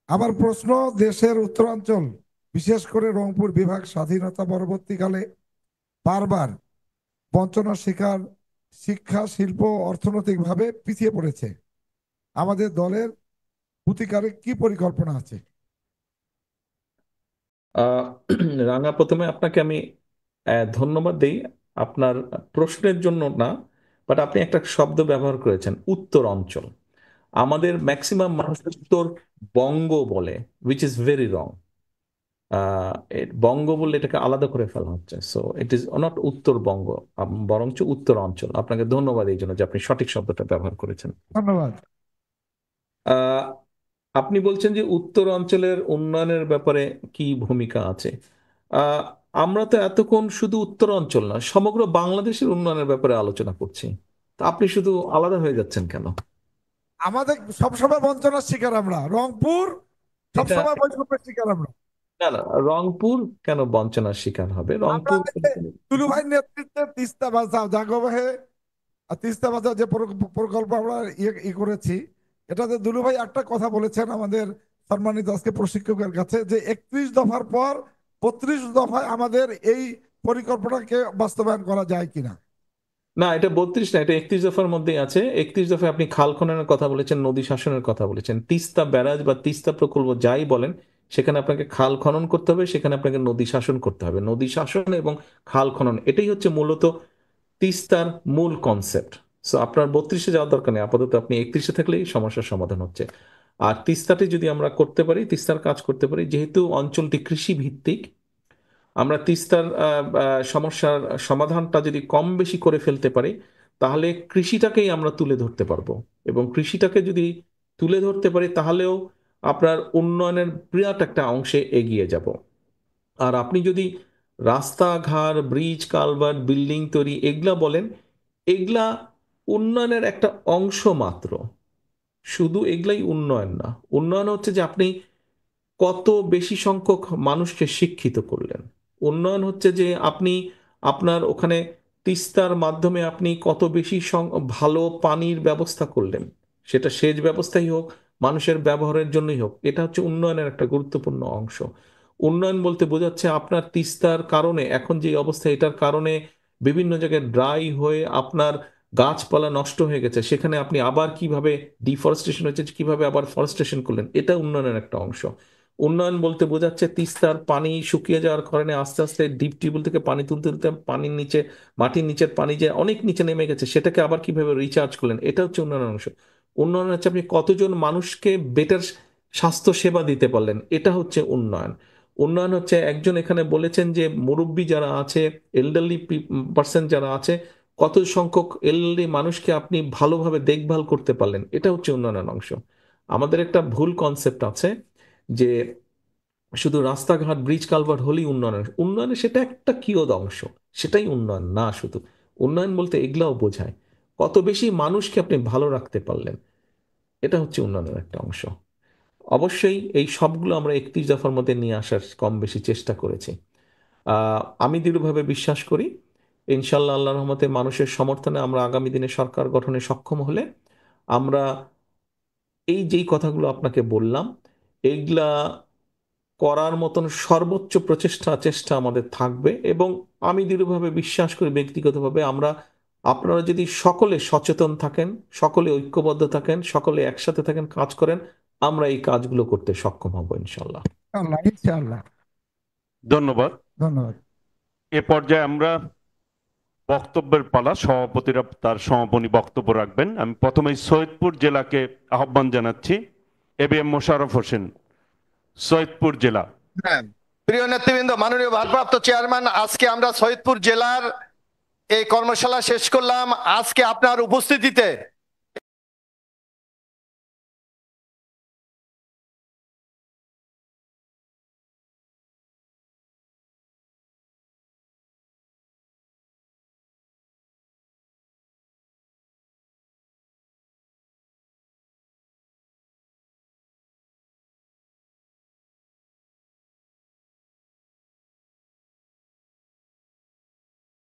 আমার প্রশ্ন, দেশের উত্তরাঞ্চল বিশেষ করে রংপুর বিভাগ স্বাধীনতা পরবর্তীকালে বারবার বঞ্চনার শিকার, শিক্ষা, শিল্প, অর্থনৈতিকভাবে পিছিয়ে পড়েছে। আমাদের দলের প্রতিকারে কি পরিকল্পনা আছে? আহ, রাঙা, প্রথমে আপনাকে আমি ধন্যবাদ দিই আপনার প্রশ্নের জন্য না, বাট আপনি একটা শব্দ ব্যবহার করেছেন, উত্তর অঞ্চল। আমাদের ম্যাক্সিমাম মানুষ উত্তর বঙ্গ বলে, উইচ ইজ ভেরি রং। বঙ্গ বললে এটাকে আলাদা করে ফেলা হচ্ছে, so it is not Uttarbanga, বরঞ্চ উত্তর অঞ্চল। আপনাকে ধন্যবাদ এই জন্য যে আপনি সঠিক শব্দটা ব্যবহার করেছেন। ধন্যবাদ। আহ, আপনি বলছেন যে উত্তর অঞ্চলের উন্নয়নের ব্যাপারে কি ভূমিকা আছে। আহ, আমরা তো এতক্ষণ শুধু উত্তর অঞ্চল না, সমগ্র বাংলাদেশের উন্নয়নের ব্যাপারে আলোচনা করছি। তা আপনি শুধু আলাদা হয়ে যাচ্ছেন কেন? আমাদের সবসময় বঞ্চনার শিকার আমরা, রংপুর এটা সবসময় বৈষম্যের শিকার আমরা। না না, রংপুর কেন বঞ্চনার শিকার হবে? আমরা রংপুর দুলু ভাই নেতৃত্বে তিস্তা বাঁচাও জাগোবাহে, আর তিস্তা বাঁচাও যে প্রকল্প আমরা করেছি, এটাতে দুলু ভাই একটা কথা বলেছেন আমাদের সম্মানিত আজকে প্রশিক্ষকের কাছে, যে 31 দফার পর 32 দফায় আমাদের এই পরিকল্পনাকে বাস্তবায়ন করা যায় কিনা। না, এটা 32 না, এটা 31 দফার মধ্যেই আছে। 31 দফায় আপনি খাল খননের কথা বলেছেন, নদী শাসনের কথা বলেছেন। তিস্তা ব্যারাজ বা তিস্তা প্রকল্প যাই বলেন, সেখানে আপনাকে খাল খনন করতে হবে, সেখানে আপনাকে নদী শাসন করতে হবে। নদী শাসন এবং খাল খনন, এটাই হচ্ছে মূলত তিস্তার মূল কনসেপ্ট। সো আপনার 32-এ যাওয়ার দরকার নেই, আপাতত আপনি 31-এ থাকলেই সমস্যার সমাধান হচ্ছে। আর তিস্তাটি যদি আমরা করতে পারি, তিস্তার কাজ করতে পারি, যেহেতু অঞ্চলটি কৃষি ভিত্তিক, আমরা তিস্তার সমস্যার সমাধানটা যদি কম বেশি করে ফেলতে পারি, তাহলে কৃষিটাকেই আমরা তুলে ধরতে পারবো। এবং কৃষিটাকে যদি তুলে ধরতে পারি, তাহলেও আপনার উন্নয়নের বিরাট একটা অংশে এগিয়ে যাব। আর আপনি যদি রাস্তাঘাট, ব্রিজ, কালভার্ট, বিল্ডিং তৈরি এগুলা বলেন, এগুলা উন্নয়নের একটা অংশ মাত্র। শুধু এগুলাই উন্নয়ন না। উন্নয়ন হচ্ছে যে আপনি কত বেশি সংখ্যক মানুষকে শিক্ষিত করলেন। উন্নয়ন হচ্ছে যে আপনি আপনার ওখানে তিস্তার মাধ্যমে আপনি কত বেশি ভালো পানির ব্যবস্থা করলেন, সেটা সেচ ব্যবস্থাই হোক, মানুষের ব্যবহারের জন্যই হোক। এটা হচ্ছে উন্নয়নের একটা গুরুত্বপূর্ণ অংশ। উন্নয়ন বলতে বোঝাচ্ছে আপনার তিস্তার কারণে এখন যে অবস্থা, এটার কারণে বিভিন্ন জায়গায় ড্রাই হয়ে আপনার গাছপালা নষ্ট হয়ে গেছে, সেখানে আপনি আবার কিভাবে ডিফরেস্টেশন হয়েছে, কিভাবে আবার ফরেস্টেশন করলেন, এটা উন্নয়নের একটা অংশ। উন্নয়ন বলতে বোঝাচ্ছে তিস্তার পানি শুকিয়ে যাওয়ার কারণে আস্তে আস্তে ডিপ টিউবওয়েল থেকে পানি তুলতে তুলতে পানির নিচে, মাটির নিচের পানি যে অনেক নিচে নেমে গেছে, সেটাকে আবার কিভাবে রিচার্জ করলেন, এটা হচ্ছে উন্নয়নের অংশ। উন্নয়ন হচ্ছে আপনি কতজন মানুষকে বেটার স্বাস্থ্য সেবা দিতে পারলেন, এটা হচ্ছে উন্নয়ন। উন্নয়ন হচ্ছে একজন এখানে বলেছেন যে মুরব্বী যারা আছে, এল্ডারলি পার্সন যারা আছে, কত সংখ্যক এল্ডারলি মানুষকে আপনি ভালোভাবে দেখভাল করতে পারলেন, এটা হচ্ছে উন্নয়নের অংশ। আমাদের একটা ভুল কনসেপ্ট আছে যে শুধু রাস্তাঘাট, ব্রিজ, কালভার্ট হলেই উন্নয়নের সেটা একটা কিয়দ অংশ, সেটাই উন্নয়ন না। শুধু উন্নয়ন বলতে এগুলাও বোঝায় কত বেশি মানুষকে আপনি ভালো রাখতে পারলেন, এটা হচ্ছে উন্নয়নের একটা অংশ। অবশ্যই এই সবগুলো আমরা 31 দফার মধ্যে নিয়ে আসার কম বেশি চেষ্টা করেছি। আমি দৃঢ়ভাবে বিশ্বাস করি ইনশাল্লাহ আল্লাহর রহমতে মানুষের সমর্থনে আমরা আগামী দিনে সরকার গঠনে সক্ষম হলে আমরা এই যেই কথাগুলো আপনাকে বললাম, এইগুলা করার মতন সর্বোচ্চ চেষ্টা আমাদের থাকবে। এবং আমি দৃঢ়ভাবে বিশ্বাস করি ব্যক্তিগতভাবে, আপনারা যদি সকলে সচেতন থাকেন, সকলে ঐক্যবদ্ধ থাকেন, সকলে একসাথে থাকেন, কাজ করেন, আমরা এই কাজগুলো করতে সক্ষম হব ইনশাল্লাহ। ইনশাআল্লাহ। ধন্যবাদ। ধন্যবাদ। এ পর্যায়ে আমরা বক্তব্যের পালা, সভাপতিরা তার সমাপনী বক্তব্য রাখবেন। আমি প্রথমেই সৈয়দপুর জেলাকে আহ্বান জানাচ্ছি। ABM মোশাররফ হোসেন, সৈয়দপুর জেলা। হ্যাঁ, প্রিয় নেতৃবৃন্দ, মাননীয় ভারপ্রাপ্ত চেয়ারম্যান, আজকে আমরা সৈয়দপুর জেলার এই কর্মশালা শেষ করলাম। আজকে আপনার উপস্থিতিতে